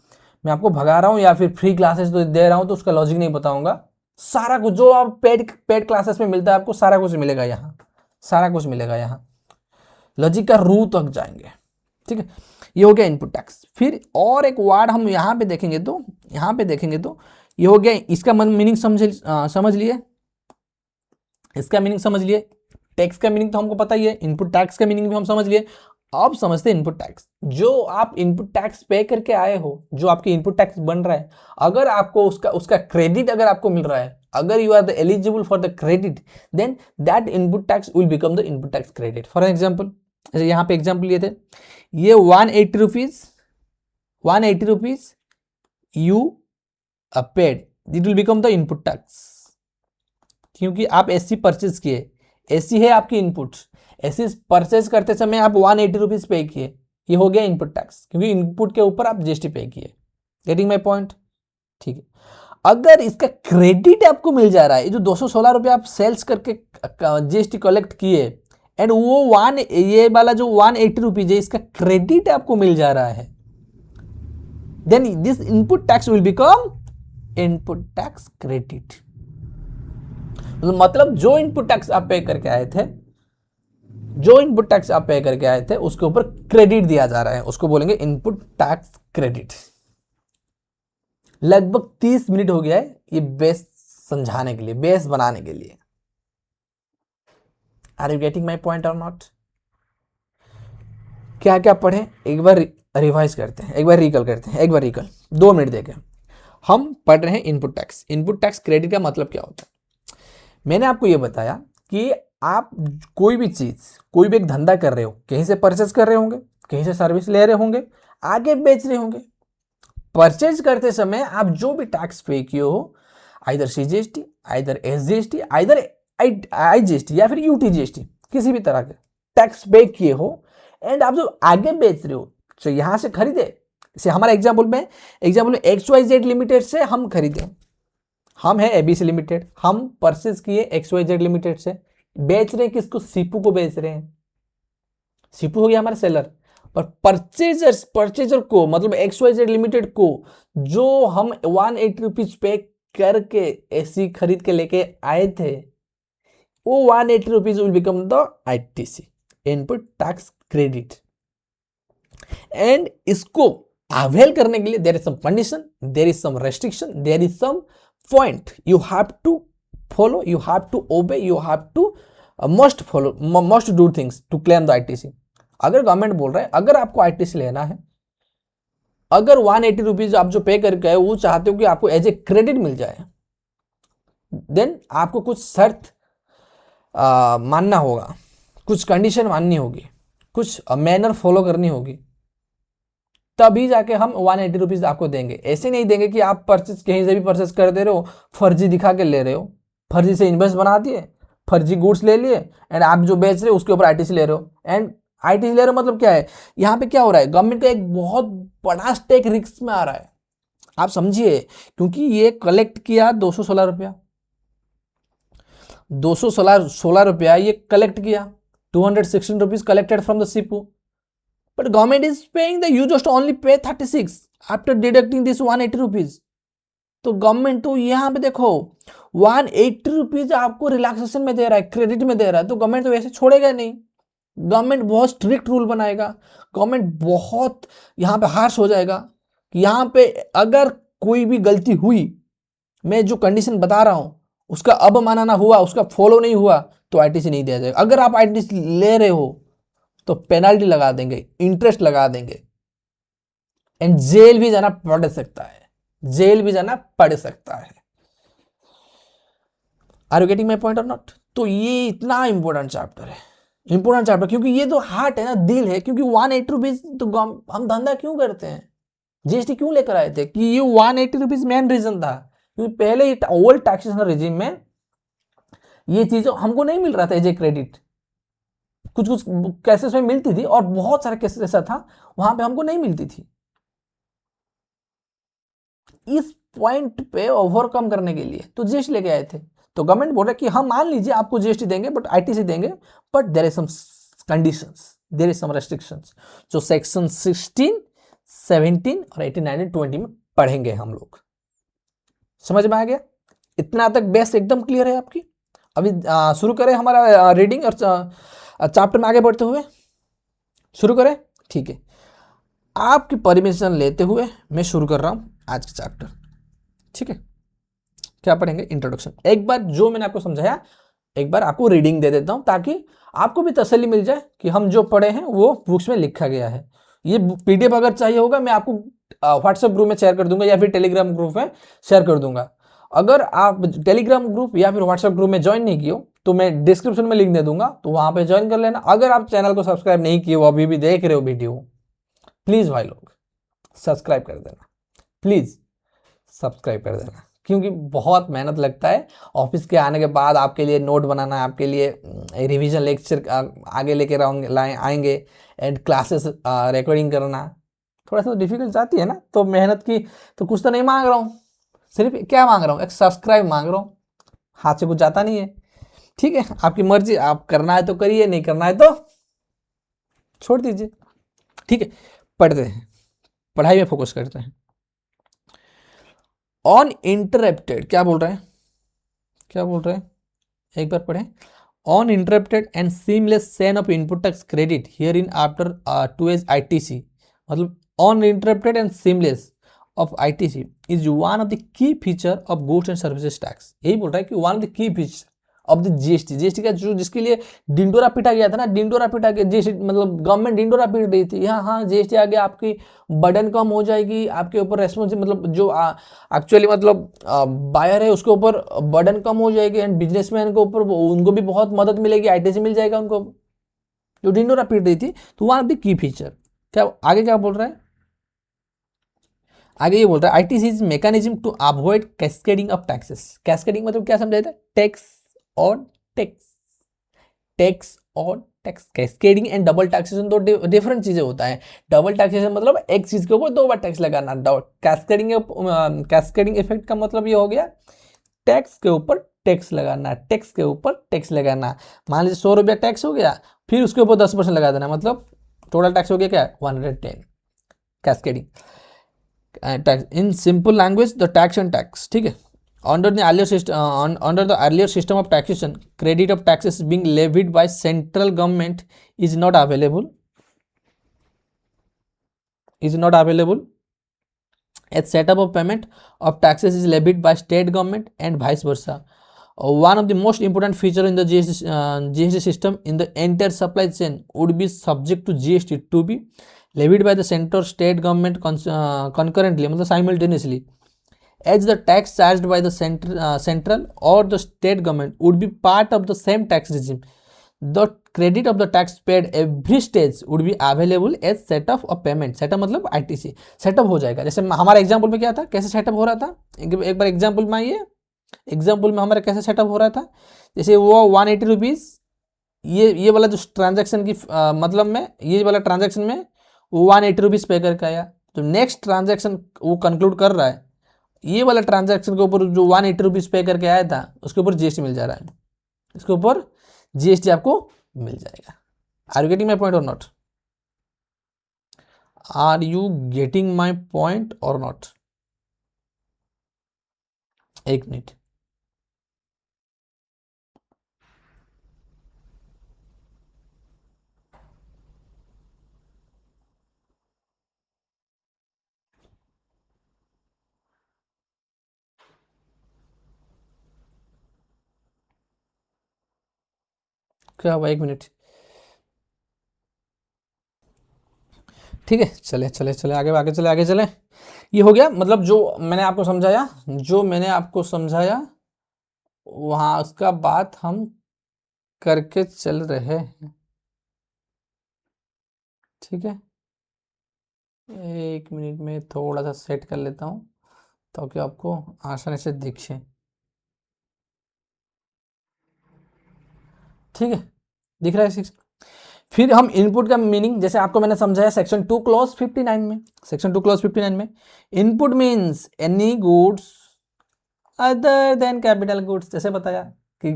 मैं आपको भगा रहा हूं या फिर फ्री क्लासेस तो दे रहा हूं तो उसका लॉजिक नहीं बताऊंगा। सारा कुछ जो आप पेड क्लासेस में मिलता है आपको सारा कुछ मिलेगा यहाँ, सारा कुछ मिलेगा यहाँ, लॉजिक का रूट तक जाएंगे। ठीक है, ये हो गया इनपुट टैक्स। फिर और एक वर्ड हम यहाँ पे देखेंगे तो, यहाँ पे देखेंगे तो ये हो गया, इसका मीनिंग समझ लिए, इसका मीनिंग समझ लिए। टैक्स का मीनिंग तो हमको पता ही है, इनपुट टैक्स का मीनिंग भी हम समझ लिए। अब समझते हैं इनपुट टैक्स। जो आप इनपुट टैक्स पे करके आए हो, जो आपकी इनपुट टैक्स बन रहा है, अगर आपको उसका क्रेडिट अगर आपको मिल रहा है, अगर you are the eligible for the credit, then that input tax will become the input tax credit. For example, जैसे यहाँ पे एग्जाम्पल लिए थे, ये 180 rupees you paid, it will become the input tax, क्योंकि आप एसी परचेज किए, AC है आपकी इनपुट, एसी परचेज करते समय आप 180 रुपीज पे किए, ये हो गया इनपुट टैक्स, क्योंकि इनपुट के ऊपर आप जीएसटी पे किए। Getting my point? ठीक है, अगर इसका क्रेडिट आपको मिल जा रहा है, जो 216 रुपये आप सेल्स करके जीएसटी कलेक्ट किए, एंड वो ये वाला जो 180 रुपीज है, इसका क्रेडिट आपको मिल जा रहा है, then this input tax will become input tax credit. मतलब जो इनपुट टैक्स आप पे करके आए थे, जो इनपुट टैक्स आप पे करके आए थे उसके ऊपर क्रेडिट दिया जा रहा है, उसको बोलेंगे इनपुट टैक्स क्रेडिट। लगभग 30 मिनट हो गया है ये बेस समझाने के लिए, बेस बनाने के लिए। Are you getting my point or not? क्या क्या पढ़े एक बार रिवाइज करते हैं, एक बार रिकल करते हैं, एक बार रिकल 2 मिनट देके। हम पढ़ रहे हैं input tax. Input tax credit का मतलब क्या होता है? मैंने आपको यह बताया कि आप कोई भी चीज, कोई भी एक धंधा कर रहे हो, कहीं से परचेज कर रहे होंगे, कहीं से सर्विस ले रहे होंगे, आगे बेच रहे होंगे। परचेज करते समय आप जो भी टैक्स पे किए हो, either CGST, either SGST, either IGST या फिर यूटीजीएसटी, किसी भी तरह के टैक्स पे किए हो, एंड आप जो आगे बेच रहे हो, तो यहां से खरीदे, जैसे हमारा एग्जाम्पल में XYZ लिमिटेड से हम खरीदे, हम है एबीसी लिमिटेड, हम परचेज किए XYZ लिमिटेड से, बेच रहे हैं किसको? सीपू को बेच रहे हैं, सीपू हो गया हमारा सेलर। पर परचेजर को मतलब XYZ लिमिटेड को जो हम 180 रुपीज पे करके एसी खरीद के लेके आए थे, वो 180 rupees will become the ITC, input tax credit. And इसको अवेल करने के लिए there is some condition, there is some restriction, there is some point you have to follow, you have to obey, you have to must follow, must do things to claim the ITC। अगर government बोल रहा है अगर आपको ITC लेना है, अगर 180 rupees आप जो पे करके वो चाहते हो कि आपको एज ए क्रेडिट मिल जाए, देन आपको कुछ शर्त मानना होगा, कुछ कंडीशन माननी होगी, कुछ मैनर फॉलो करनी होगी, तभी जाके हम 180 रुपीज आपको देंगे। ऐसे नहीं देंगे कि आप परचेज कहीं से भी परचेज कर दे रहे हो, फर्जी दिखा के ले रहे हो, फर्जी से इन्वेस्ट बना दिए, फर्जी गुड्स ले लिए, एंड आप जो बेच रहे हो उसके ऊपर आईटीसी ले रहे हो। एंड आईटीसी ले रहे हो मतलब क्या है, यहाँ पे क्या हो रहा है, गवर्नमेंट का एक बहुत बड़ा स्टेक रिस्क में आ रहा है, आप समझिए। क्योंकि ये कलेक्ट किया 216 रुपया, 216 रुपया ये कलेक्ट किया, 216 rupees collected from the Sipu, but government is paying the, you just only pay 36 after deducting this 180 rupees। तो गवर्नमेंट तो यहाँ पे देखो 180 रुपीज आपको रिलैक्सेशन में दे रहा है, क्रेडिट में दे रहा है, तो गवर्नमेंट तो वैसे छोड़ेगा नहीं, गवर्नमेंट बहुत स्ट्रिक्ट रूल बनाएगा, गवर्नमेंट बहुत यहाँ पे हार्श हो जाएगा कि यहाँ पे अगर कोई भी गलती हुई, मैं जो कंडीशन बता रहा हूं उसका अब मानना हुआ, उसका फॉलो नहीं हुआ, तो आईटीसी नहीं दिया जाएगा। अगर आप आईटीसी ले रहे हो तो पेनल्टी लगा देंगे, इंटरेस्ट लगा देंगे, एंड जेल भी जाना पड़ सकता है, जेल भी जाना पड़ सकता है। Are you getting my point or not? तो ये इतना इंपॉर्टेंट चैप्टर है, इंपॉर्टेंट चैप्टर, क्योंकि ये तो हार्ट है ना, दिल है। क्योंकि 180 रुपीज तो हम धंधा क्यों करते हैं, जीएसटी क्यों लेकर आए थे, कि ये 180 रुपीज मेन रीजन था। क्योंकि पहले ओल्ड टैक्सेशन रिजीम में ये चीजें हमको नहीं मिल रहा था एज ए क्रेडिट, कुछ कुछ केसेस में मिलती थी, और बहुत सारे केसेस ऐसा था वहां पे हमको नहीं मिलती थी। इस पॉइंट पे ओवरकम करने के लिए तो जीएसटी लेके आए थे। तो गवर्नमेंट बोल रहा है कि हम मान लीजिए आपको जीएसटी देंगे, बट आईटीसी देंगे, but there is some conditions, there is some restrictions, जो सेक्शन 16, 17 और 18, 19, 20 में पढ़ेंगे हम लोग। समझ में आ गया? इतना तक बेस एकदम क्लियर है आपकी? अभी शुरू करें हमारा रीडिंग और चैप्टर में आगे बढ़ते हुए, शुरू करें? ठीक है, आपकी परमिशन लेते हुए मैं शुरू कर रहा हूं आज का चैप्टर। ठीक है, क्या पढ़ेंगे? इंट्रोडक्शन। एक बार जो मैंने आपको समझाया, एक बार आपको रीडिंग दे देता हूं, ताकि आपको भी तसल्ली मिल जाए कि हम जो पढ़े हैं वो बुक्स में लिखा गया है। ये पीडीएफ अगर चाहिए होगा, मैं आपको व्हाट्सएप ग्रुप में शेयर कर दूंगा, या फिर टेलीग्राम ग्रुप में शेयर कर दूंगा। अगर आप टेलीग्राम ग्रुप या फिर व्हाट्सएप ग्रुप में ज्वाइन नहीं किए हो, तो मैं डिस्क्रिप्शन में लिंक दे दूंगा, तो वहां पे ज्वाइन कर लेना। अगर आप चैनल को सब्सक्राइब नहीं किए हो, अभी भी देख रहे हो वीडियो, प्लीज भाई लोग सब्सक्राइब कर देना, प्लीज सब्सक्राइब कर देना, क्योंकि बहुत मेहनत लगता है ऑफिस के आने के बाद आपके लिए नोट बनाना, आपके लिए रिवीजन लेक्चर आगे लेकर आएंगे, एंड क्लासेस रिकॉर्डिंग करना थोड़ा सा डिफिकल्ट जाती है ना। तो मेहनत की तो कुछ तो नहीं मांग रहा हूँ, सिर्फ क्या मांग रहा हूँ, एक सब्सक्राइब मांग रहा हूँ, हाथ से कुछ जाता नहीं है। ठीक है, आपकी मर्जी, आप करना है तो करिए, नहीं करना है तो छोड़ दीजिए। ठीक है, पढ़ते हैं, पढ़ाई में फोकस करते हैं। ऑन इंटरप्टेड, क्या बोल रहे हैं, क्या बोल रहे हैं, एक बार पढ़ें। Uninterrupted and seamless chain of input tax credit hereinafter 2 ITC, मतलब uninterrupted and seamless of ITC is one of the key feature of goods and services tax. यही बोल रहा है कि one of the key feature of the GST, GST का जो जिसके लिए डिंडोरा पीटा गया था ना, डिंडोरा पीटा गया जीएसटी, मतलब गवर्नमेंट डिंडोरा पीट रही थी, हाँ जीएसटी आ गया, आपकी बर्डन कम हो जाएगी, आपके ऊपर रेस्पॉन्सिबिलिटी, मतलब जो एक्चुअली मतलब बायर है उसके ऊपर बर्डन कम हो जाएगी, एंड बिजनेसमैन के ऊपर उनको भी बहुत मदद मिलेगी, आईटीसी मिल जाएगा उनको, जो डिंडोरा पीट रही थी। तो one of the key feature, क्या आगे क्या बोल रहा है, आगे ये बोल रहा है ITC is mechanism to avoid cascading of taxes. Cascading मतलब क्या समझाया था, टैक्स और टैक्स, टैक्स और tax. Cascading and double taxation दो डिफरेंट चीजें होता है। डबल टैक्सेशन मतलब एक चीज के ऊपर 2 बार टैक्स लगाना, कैस्केडिंग इफेक्ट का मतलब ये हो गया टैक्स के ऊपर टैक्स लगाना, टैक्स के ऊपर टैक्स लगाना। मान लीजिए 100 रुपया टैक्स हो गया, फिर उसके ऊपर 10% लगा देना, मतलब टोटल टैक्स हो गया क्या, 110। Cascading tax in simple language the tax and tax. ठीक है, under the earlier system of taxation, credit of taxes being levied by central government is not available, a setup of payment of taxes is levied by state government and vice versa. One of the most important feature in the GST system in the entire supply chain would be subject to GST to be levied by the central state government concurrently, मतलब simultaneously, as the tax charge by the central और the state government would be part of the same tax regime, the credit of the tax paid every stage would be available as set off payment. Setup मतलब ITC setup हो जाएगा। जैसे हमारा example में क्या था, कैसे सेटअप हो रहा था, एक बार एग्जाम्पल में आइए। एग्जाम्पल में हमारा कैसे सेटअप हो रहा था, जैसे वो 180 रुपीज़, ये वाला जो ट्रांजैक्शन की मतलब में ये वाला ट्रांजैक्शन में वो 180 रुपीज़ पे करके आया। तो नेक्स्ट ट्रांजैक्शन वो कंक्लूड कर रहा है, ये वाला ट्रांजैक्शन के ऊपर जो 180 रुपीज़ पे करके आया था उसके ऊपर जीएसटी मिल जा रहा है, इसके ऊपर जीएसटी आपको मिल जाएगा। Are you getting my point or not? Are you getting my point or not? एक मिनट। क्या हुआ, एक मिनट। ठीक है, चले चले चले आगे आगे चले आगे चले। ये हो गया, मतलब जो मैंने आपको समझाया, जो मैंने आपको समझाया वहाँ उसका बात हम करके चल रहे हैं। ठीक है, एक मिनट में थोड़ा सा सेट कर लेता हूँ ताकि आपको आसानी से दिखे। ठीक है, दिख रहा है सिक्स। फिर हम इनपुट का मीनिंग, जैसे आपको मैंने समझाया सेक्शन 2 क्लॉज 59 में, सेक्शन 2 क्लॉज 59 में input means any goods other than capital goods. जैसे बताया कि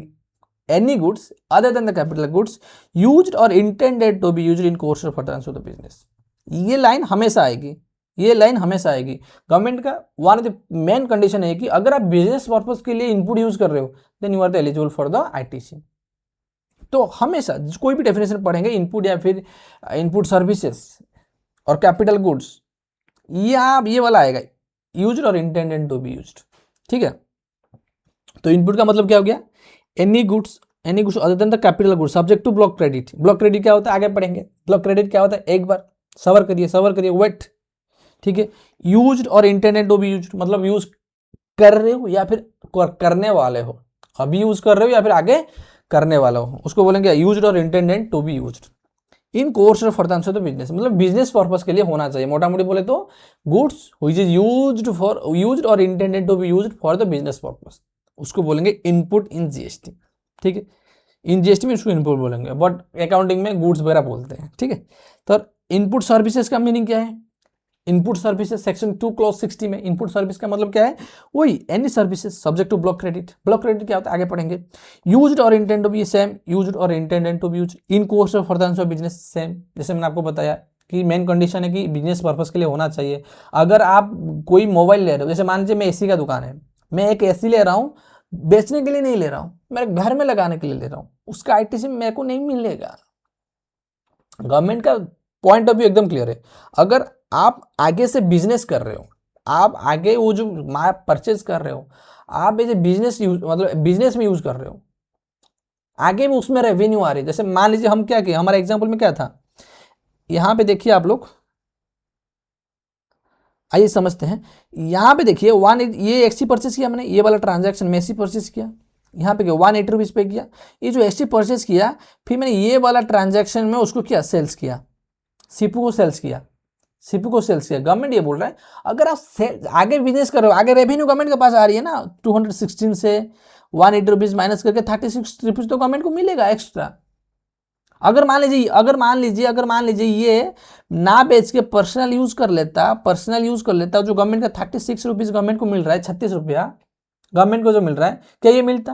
any goods other than the capital goods used or intended to be used in course of furtherance of the business. ये line हमेशा आएगी, ये line हमेशा आएगी। गवर्नमेंट का one of the main condition है कि अगर आप बिजनेस पर्पज के लिए इनपुट यूज कर रहे हो then you are the eligible for the ITC. तो हमेशा कोई भी डेफिनेशन पढ़ेंगे इनपुट या फिर इनपुट सर्विसेज और कैपिटल गुड्स, ये वाला आएगा, used or intended to be used. ठीक है, तो इनपुट का मतलब क्या हो गया, any goods other than the capital goods subject to block credit. Block credit क्या होता है आगे पढ़ेंगे। ब्लॉक क्रेडिट क्या होता है, एक बार सबर करिए वेट। ठीक है, used or intended to be used मतलब यूज कर रहे हो या फिर करने वाले हो, अभी यूज कर रहे हो या फिर आगे करने वाला हो, उसको बोलेंगे used or intended to be used in course or furtherance of the business. मतलब बिजनेस पर्पस के लिए होना चाहिए, मोटा मोटी बोले तो goods which is used or intended to be used for the business purpose, उसको बोलेंगे इनपुट इन जीएसटी। ठीक है, इन जीएसटी में इसको इनपुट बोलेंगे, बट अकाउंटिंग में गुड्स वगैरह बोलते हैं। ठीक है, तो इनपुट सर्विसेज का मीनिंग क्या है, इनपुट सर्विसेज सेक्शन 2 क्लॉज 60 में इनपुट सर्विस का मतलब क्या है, वही any services subject to block credit. Block credit क्या होता है आगे पढ़ेंगे। Used or intended to be same, used or intended to be used in course of furtherance of business same. जैसे मैंने आपको बताया कि मेन कंडीशन है कि बिजनेस पर्पस के लिए होना चाहिए। अगर आप कोई मोबाइल ले रहे हो, जैसे मान लीजिए मैं एसी का दुकान है, मैं एक एसी ले रहा हूँ, बेचने के लिए नहीं ले रहा हूँ, मेरे घर में लगाने के लिए ले रहा हूँ, उसका आईटीसी मेरे को नहीं मिलेगा। गवर्नमेंट का पॉइंट ऑफ व्यू एकदम क्लियर है। अगर आप आगे से बिजनेस कर रहे हो, आप आगे वो जो परचेज कर रहे हो, आप एज ए बिजनेस यूज मतलब बिजनेस में यूज कर रहे हो, आगे में उसमें रेवेन्यू आ रही है। जैसे मान लीजिए हम क्या किए, हमारे एग्जाम्पल में क्या था, यहाँ पे देखिए आप लोग, आइए समझते हैं। यहाँ पे देखिए ये एक्सी परचेस किया मैंने, ये वाला ट्रांजैक्शन में एसी परचेस किया, यहाँ पे 180 रुपीज़ पे किया, ये जो एसी परचेस किया, फिर मैंने ये वाला ट्रांजैक्शन में उसको किया सेल्स किया, सीपू को सेल्स किया, सीपू को सेल्स किया। गवर्नमेंट ये बोल रहा है अगर आप आगे बिजनेस कर रहे हो, आगे रेवेन्यू गवर्नमेंट के पास आ रही है ना, 216 से 180 रुपीज़ माइनस करके 36 रुपीज़ तो गवर्नमेंट को मिलेगा एक्स्ट्रा। अगर मान लीजिए ये ना बेच के पर्सनल यूज कर लेता जो गवर्नमेंट का 36 रुपीज़ गवर्नमेंट को मिल रहा है, 36 रुपया गवर्नमेंट को जो मिल रहा है, क्या ये मिलता,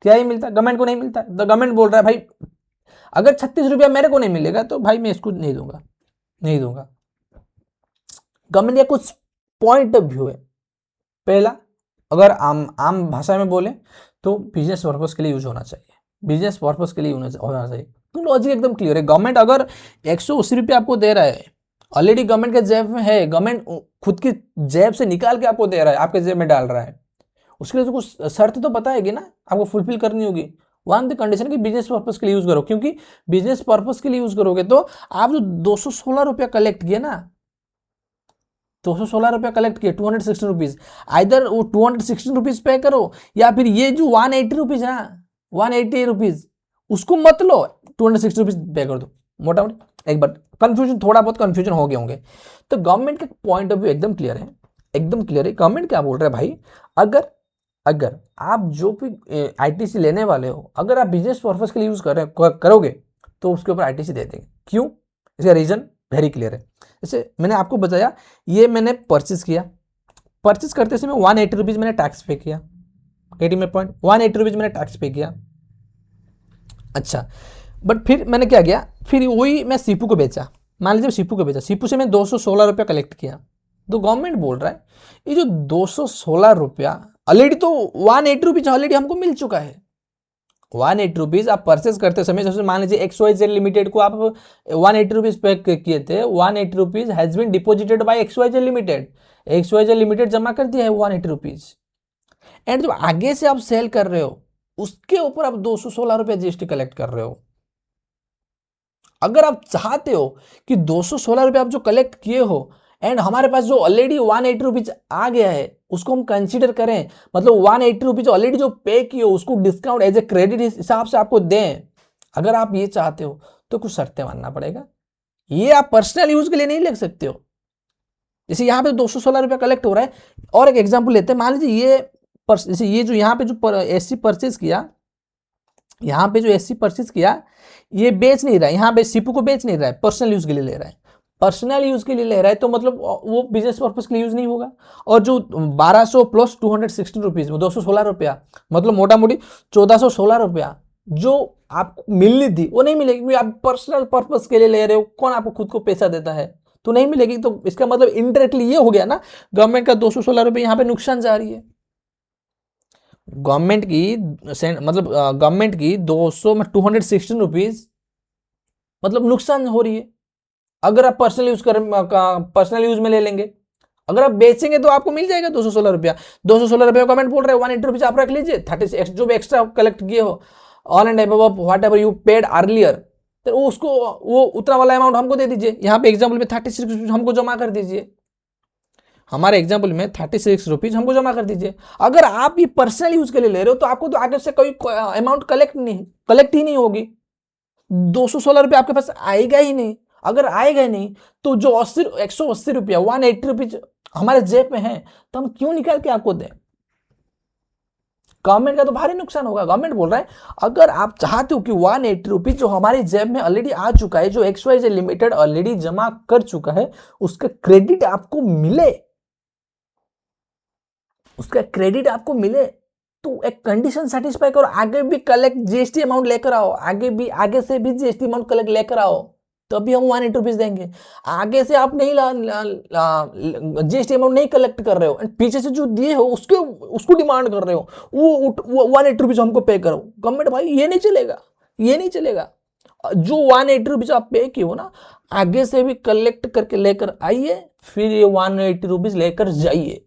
गवर्नमेंट को नहीं मिलता। तो गवर्नमेंट बोल रहा है भाई अगर 36 रुपया मेरे को नहीं मिलेगा तो भाई मैं इसको नहीं दूंगा। गवर्नमेंट का कुछ पॉइंट ऑफ व्यू है। पहला, अगर आम भाषा में बोले तो बिजनेस पर्पस के लिए यूज होना चाहिए, बिजनेस पर्पस के लिए होना चाहिए। तो लॉजिक एकदम क्लियर है। गवर्नमेंट अगर 180 रुपये आपको दे रहा है, ऑलरेडी गवर्नमेंट के जेब में है, गवर्नमेंट खुद की जेब से निकाल के आपको दे रहा है, आपके जेब में डाल रहा है, उसके लिए तो कुछ शर्त तो बताएगी ना, आपको फुलफिल करनी होगी। वन द कंडीशन कि बिजनेस पर्पस के लिए यूज करो, क्योंकि बिजनेस पर्पस के लिए यूज करोगे तो आप जो 216 रुपया कलेक्ट किए ना, 216 रुपया कलेक्ट किए, 216 रुपीज, आइदर वो 216 रुपीज पे करो, या फिर ये जो 180 रुपीज है, 180 रुपीज उसको मत लो, 260 रुपीज पे कर दो, मोटा मोटी। एक बार कंफ्यूजन, थोड़ा बहुत कंफ्यूजन हो गए होंगे। तो गवर्नमेंट का पॉइंट ऑफ व्यू एकदम क्लियर है, एकदम क्लियर है। गवर्नमेंट क्या बोल रहा है भाई, अगर अगर आप जो भी आईटीसी लेने वाले हो, अगर आप बिजनेस पर्पज के लिए यूज करोगे तो उसके ऊपर आईटीसी दे देंगे। क्यों? इसका रीजन वेरी क्लियर है। जैसे मैंने आपको बताया, ये मैंने परचेज किया, परचेज करते समय 180 रुपीज मैंने टैक्स पे किया, गेटिंग माय पॉइंट, 180 रुपीज मैंने टैक्स पे किया। अच्छा, बट फिर मैंने क्या किया, फिर वही मैं सीपू को बेचा, मान लीजिए सीपू को बेचा, सीपू से मैं 216 रुपया कलेक्ट किया। तो गवर्नमेंट बोल रहा है ये जो 216 रुपया ऑलरेडी तो 180 रुपीज ऑलरेडी हमको मिल चुका है। 180 रुपीज आप परचेस करते समय, जैसे मान लीजिए XYZ लिमिटेड को आप 180 रुपीज पे किए थे, 180 rupees has been deposited by XYZ limited, XYZ limited जमा कर दिया है 180 रुपीज। एंड जो आगे से आप सेल कर रहे हो उसके ऊपर आप 216 रुपया जीएसटी कलेक्ट कर रहे हो। अगर आप चाहते हो कि 216 रुपये आप जो कलेक्ट किए हो एंड हमारे पास जो ऑलरेडी 180 रुपीज आ गया है उसको हम कंसीडर करें, मतलब 180 रुपीज ऑलरेडी जो पे किए हो उसको डिस्काउंट एज ए क्रेडिट हिसाब से आपको दें, अगर आप ये चाहते हो तो कुछ शर्तें मानना पड़ेगा। ये आप पर्सनल यूज के लिए नहीं ले सकते हो। जैसे यहाँ पे 216 रुपया कलेक्ट हो रहा है, और एक एग्जाम्पल लेते हैं, मान लीजिए ये जैसे ये जो यहाँ पे जो एससी परचेज किया, यहाँ पे जो एससी परचेज किया ये बेच नहीं रहा है, यहाँ पे सीपू को बेच नहीं रहा है, पर्सनल यूज के लिए ले रहा है, पर्सनल यूज के लिए ले रहा है, तो मतलब वो बिजनेस पर्पज के लिए यूज नहीं होगा। और जो 1200 प्लस 216 रुपीज, 216 रुपया, मतलब मोटा मोटी 1416 रुपया जो आपको मिलनी थी वो नहीं मिलेगी, क्योंकि आप पर्सनल पर्पज के लिए ले रहे हो। कौन आपको खुद को पैसा देता है? तो नहीं मिलेगी। तो इसका मतलब इनडायरेक्टली ये हो गया ना, गवर्नमेंट का 216 रुपये यहाँ पे नुकसान जा रही है। गवर्नमेंट की मतलब गवर्नमेंट की 216 रुपीज मतलब नुकसान हो रही है। अगर आप पर्सनल यूज में ले लेंगे, अगर आप बेचेंगे तो आपको मिल जाएगा 216 रुपया। 216 रुपया गवर्नमेंट बोल रहे हैं 180 रुपीज आप रख लीजिए, 30 जो भी एक्स्ट्रा कलेक्ट किए हो on and above what ever you paid earlier, तो उसको वो उतना वाला अमाउंट हमको दे दीजिए। यहाँ पे एग्जाम्पल में 36 रुपीज हमको जमा कर दीजिए, हमारे एग्जाम्पल में 36 रुपीज हमको जमा कर दीजिए। अगर आप ये पर्सनल यूज के लिए ले रहे हो तो आपको तो आगे से कोई अमाउंट कलेक्ट ही नहीं होगी, 216 रुपये आपके पास आएगा ही नहीं। अगर आएगा ही नहीं तो जो 180 रुपया 180 रुपीज हमारे जेब में है तो हम क्यों निकाल के आपको दें? गवर्नमेंट का तो भारी नुकसान होगा। गवर्नमेंट बोल रहा है अगर आप चाहते हो कि 180 रुपीज जो हमारी जेब में ऑलरेडी आ चुका है, जो XYZ लिमिटेड ऑलरेडी जमा कर चुका है, उसका क्रेडिट आपको मिले, उसका क्रेडिट आपको मिले, तो एक कंडीशन सेटिस्फाई करो, आगे भी कलेक्ट जीएसटी अमाउंट लेकर आओ, आगे से भी जीएसटी अमाउंट कलेक्ट लेकर आओ, तभी हम 180 रुपीज देंगे। आगे से आप नहीं जीएसटी अमाउंट नहीं कलेक्ट कर रहे हो, पीछे से जो दिए हो उसको डिमांड कर रहे हो, वो 180 रुपीज हमको पे करो। गवर्नमेंट भाई ये नहीं चलेगा, ये नहीं चलेगा। जो 180 रुपीज आप पे किए हो ना, आगे से भी कलेक्ट करके लेकर आइए, फिर ये 180 रुपीज लेकर जाइए।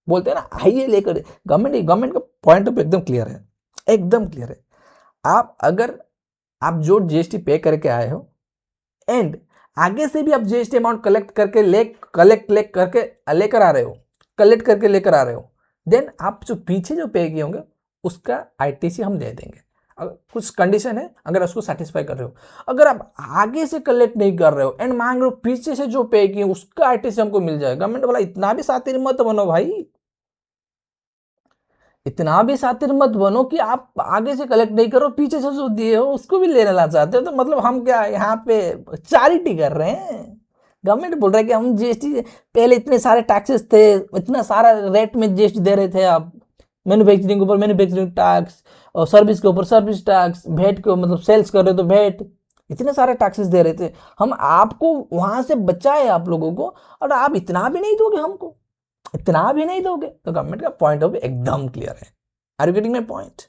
बोलते हैं ना आइए लेकर। गवर्नमेंट का पॉइंट ऑफ एकदम क्लियर है, एकदम क्लियर है। अगर आप जो जीएसटी पे करके आए हो एंड आगे से भी आप जीएसटी अमाउंट कलेक्ट करके लेकर आ रहे हो, देन आप जो पीछे जो पे किए होंगे उसका आईटीसी हम दे देंगे। अगर कुछ कंडीशन है, अगर उसको सेटिस्फाई कर रहे हो। अगर आप आगे से कलेक्ट नहीं कर रहे हो एंड मांग रहे हो पीछे से जो पे किए उसका आईटीसी हमको मिल जाएगा, गवर्नमेंट बोला इतना भी शातिर मत बनो भाई, इतना भी शातिर मत बनो कि आप आगे से कलेक्ट नहीं करो, पीछे से जो दिए हो उसको भी लेने ला चाहते हो। तो मतलब हम क्या यहाँ पे चैरिटी कर रहे हैं? गवर्नमेंट बोल रहा है कि हम जीएसटी, पहले इतने सारे टैक्सेस थे, इतना सारा रेट में जीएसटी दे रहे थे आप, मैन्युफैक्चरिंग के ऊपर मैन्युफैक्चरिंग टैक्स, और सर्विस के ऊपर सर्विस टैक्स, भेट को मतलब सेल्स कर रहे हो तो भेट, इतने सारे टैक्सेस दे रहे थे, हम आपको वहां से बचाए आप लोगों को, और आप इतना भी नहीं दोगे हमको, इतना भी नहीं दोगे। तो गवर्नमेंट का पॉइंट ऑफ व्यू एकदम क्लियर है। Are you getting my point?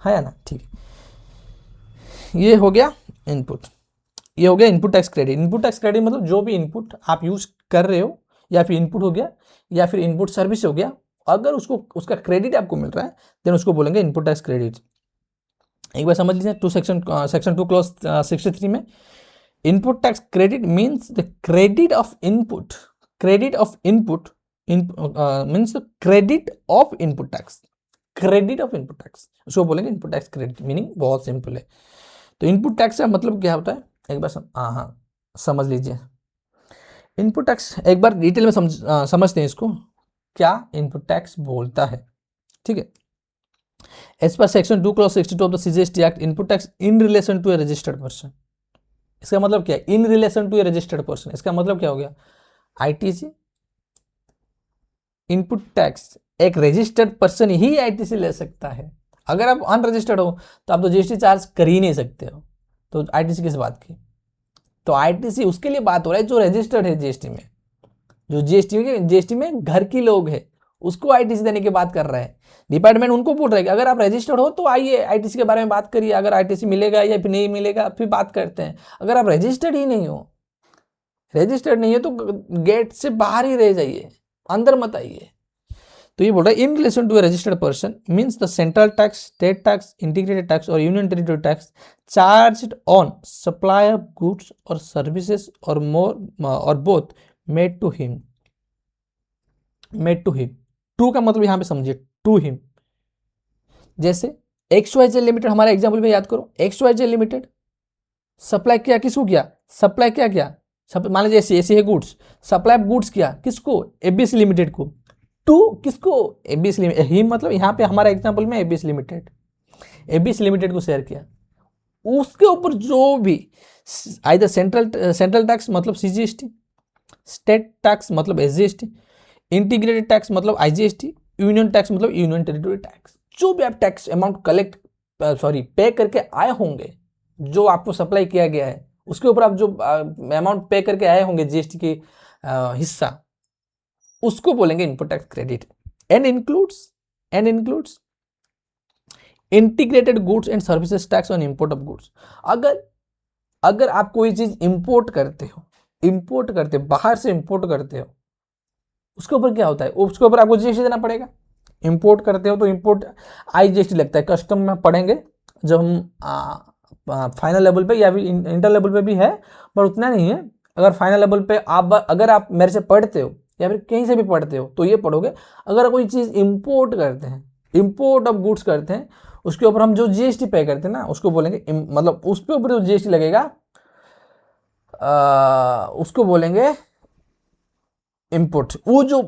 है ना? ठीक है, ये हो गया इनपुट, ये हो गया input tax credit. Input tax credit मतलब जो भी इनपुट आप यूज कर रहे हो, या फिर इनपुट हो गया या फिर इनपुट सर्विस हो गया, अगर उसका क्रेडिट आपको मिल रहा है देन उसको बोलेंगे इनपुट टैक्स क्रेडिट। एक बार समझ लीजिए सेक्शन 2 क्लॉज 63 में, input tax credit means the credit of input credit of input means credit of input tax, credit of input tax उसको बोलेंगे इनपुट टैक्स क्रेडिट। मीनिंग बहुत सिंपल है। तो इनपुट टैक्स का मतलब क्या होता है, एक बार हाँ समझ लीजिए। इनपुट टैक्स एक बार डिटेल में समझते हैं इसको, क्या इनपुट टैक्स बोलता है। ठीक है, as per section 2 clause 62 of the CGST act, input tax in relation to a registered person. इसका मतलब क्या है, in relation to a registered person, इसका मतलब क्या हो गया, आईटीसी इनपुट टैक्स एक रजिस्टर्ड पर्सन ही आईटीसी ले सकता है। अगर आप अनरजिस्टर्ड हो तो आप तो जीएसटी चार्ज कर ही नहीं सकते हो, तो आईटीसी किस बात की। तो आईटीसी उसके लिए बात हो रहा है जो रजिस्टर्ड है जीएसटी में, जो जीएसटी में घर की लोग है उसको आईटीसी देने की बात कर रहा है। डिपार्टमेंट उनको बोल रहा है कि अगर आप रजिस्टर्ड हो तो आइए आईटीसी के बारे में बात करिए, अगर आईटीसी मिलेगा या फिर नहीं मिलेगा फिर बात करते हैं। अगर आप रजिस्टर्ड ही नहीं हो, रजिस्टर्ड नहीं है तो गेट से बाहर ही रह जाइए, अंदर मत आइए। तो ये बोल रहा है in relation to a registered person means the central tax, state tax, integrated tax or union territory tax charged on supply of goods or services or more or both made to him. Made to him, to का मतलब यहां पे समझिए, to him. जैसे XYZ limited, हमारा example में याद करो, XYZ लिमिटेड सप्लाई किया किसको किया, सप्लाई क्या किया, मान लीजिए ऐसी है गुड्स, सप्लाई गुड्स किया किसको, एबीसी लिमिटेड को। टू किसको, एबीसी लिमिटेड, ही मतलब यहाँ पे हमारा एग्जांपल में एबीसी लिमिटेड, एबीसी लिमिटेड को शेयर किया। उसके ऊपर जो भी आइदर सेंट्रल टैक्स मतलब सीजीएसटी, स्टेट टैक्स मतलब एसजीएसटी, इंटीग्रेटेड टैक्स मतलब आईजीएसटी, यूनियन टैक्स मतलब यूनियन टेरिटरी टैक्स, जो भी आप टैक्स अमाउंट पे करके आए होंगे, जो आपको सप्लाई किया गया है उसके ऊपर आप जो अमाउंट पे करके आए होंगे जीएसटी के हिस्सा, उसको बोलेंगे input tax credit. And includes integrated goods and services tax on import of goods. अगर आप कोई चीज इंपोर्ट करते हो, बाहर से इंपोर्ट करते हो, उसके ऊपर क्या होता है, उसके ऊपर आपको जीएसटी देना पड़ेगा। इंपोर्ट करते हो तो इंपोर्ट आईजीएसटी लगता है, कस्टम में पढ़ेंगे जब हम फाइनल लेवल पे या फिर इंटर लेवल पे भी है, पर उतना नहीं है। अगर फाइनल लेवल पे अगर आप मेरे से पढ़ते हो या फिर कहीं से भी पढ़ते हो तो ये पढ़ोगे, अगर कोई चीज़ इंपोर्ट करते हैं, इंपोर्ट ऑफ गुड्स करते हैं, उसके ऊपर हम जो जीएसटी पे करते हैं ना उसको बोलेंगे, मतलब उस पे ऊपर जो जीएसटी लगेगा उसको बोलेंगे इनपुट। वो जो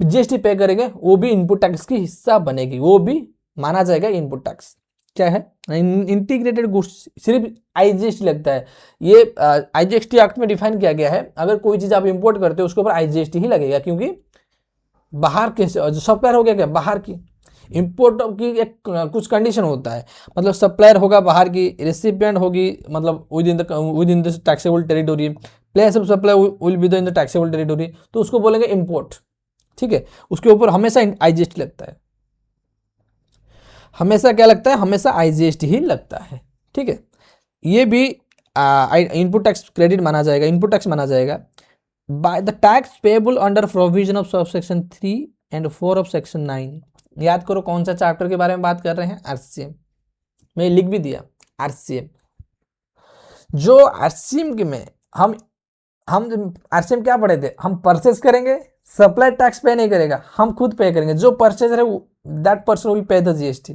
जीएसटी पे करेंगे वो भी इनपुट टैक्स की हिस्सा बनेगी, वो भी माना जाएगा इनपुट टैक्स। क्या है, इंटीग्रेटेड गुड्स सिर्फ आईजीएसटी लगता है, ये आईजीएसटी एक्ट में डिफाइन किया गया है। अगर कोई चीज आप इंपोर्ट करते हो उसके ऊपर आईजीएसटी ही लगेगा, क्योंकि बाहर के जो सप्लायर हो गया क्या, बाहर की इंपोर्ट की एक कुछ कंडीशन होता है, मतलब सप्लायर होगा बाहर की, रेसिपिएंट होगी मतलब with in the taxable territory, place of supply will be in the taxable territory, तो उसको बोलेंगे इंपोर्ट। ठीक है, उसके ऊपर हमेशा आईजीएसटी लगता है, हमेशा क्या लगता है, हमेशा आईजीएसटी ही लगता है। ठीक है, ये भी इनपुट टैक्स क्रेडिट माना जाएगा, इनपुट टैक्स माना जाएगा by the tax payable under provision of subsection 3 and 4 of section 9। याद करो कौन सा चैप्टर के बारे में बात कर रहे हैं, आरसीएम। मैं लिख भी दिया आरसीएम। जो आरसीएम के में हम आरसीएम क्या पढ़े थे, हम परचेज करेंगे, सप्लाई टैक्स पे नहीं करेगा, हम खुद पे करेंगे। जो परचेजर है that person will pay the GST,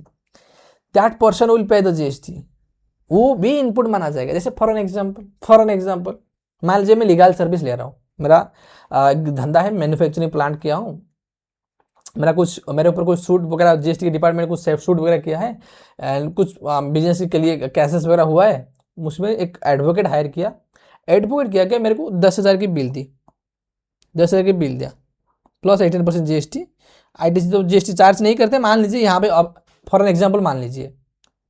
that person will pay the GST, वो भी इनपुट माना जाएगा। जैसे फॉर एन एग्जांपल मान लीजिए मैं लीगल सर्विस ले रहा हूँ, मेरा धंधा है, मैन्युफैक्चरिंग प्लांट किया हूँ, मेरे ऊपर कुछ सूट वगैरह जीएसटी के डिपार्टमेंट कुछ सेफ सूट वगैरह किया है, एंड कुछ बिजनेस के लिए कैसेस वगैरह हुआ है, उसमें एक एडवोकेट हायर किया। एडवोकेट किया क्या, मेरे को 10,000 की बिल दी, 10,000 की बिल दिया प्लस 18% जीएसटी। आईटीसी तो जीएसटी चार्ज नहीं करते, मान लीजिए यहाँ पे, अब फॉर एन एग्जांपल मान लीजिए,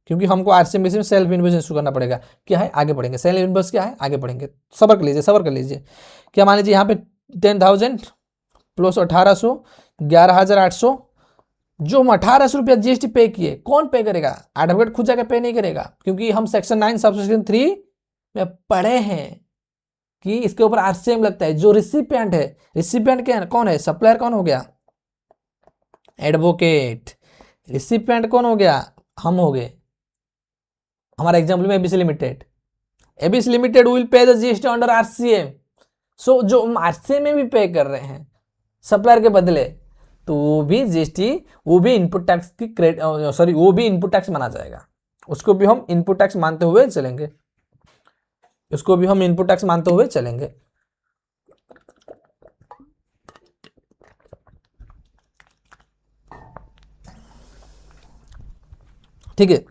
क्योंकि हमको आरसीएम बेसिस में सेल्फ इन्वॉइस इशू करना पड़ेगा। क्या है, आगे बढ़ेंगे, सेल्फ इन्वॉइस क्या है, आगे बढ़ेंगे, सबर कर लीजिए। क्या मान लीजिए यहाँ पे 10,000 प्लस 1,800 11,800, जो हम 1,800 रुपया जीएसटी पे किए, कौन पे करेगा, एडवोकेट खुद जाकर पे नहीं करेगा, क्योंकि हम सेक्शन 9 सबसेक्शन 3 में पढ़े हैं कि इसके ऊपर आरसीएम लगता है। जो रिसिपिएंट है, रिसिपिएंट क्या है, कौन है, सप्लायर कौन हो गया, एडवोकेट। रिसिपिएंट कौन हो गया, हम हो गए। हमारा एग्जांपल में ABC limited, ABC limited will pay the GST under RCM. So जो हम आरसीए में भी पे कर रहे हैं सप्लायर के बदले, तो वो भी जीएसटी, वो भी इनपुट टैक्स की सॉरी वो भी इनपुट टैक्स माना जाएगा। उसको भी हम इनपुट टैक्स मानते हुए चलेंगे, उसको भी हम इनपुट टैक्स मानते हुए चलेंगे। ठीक है,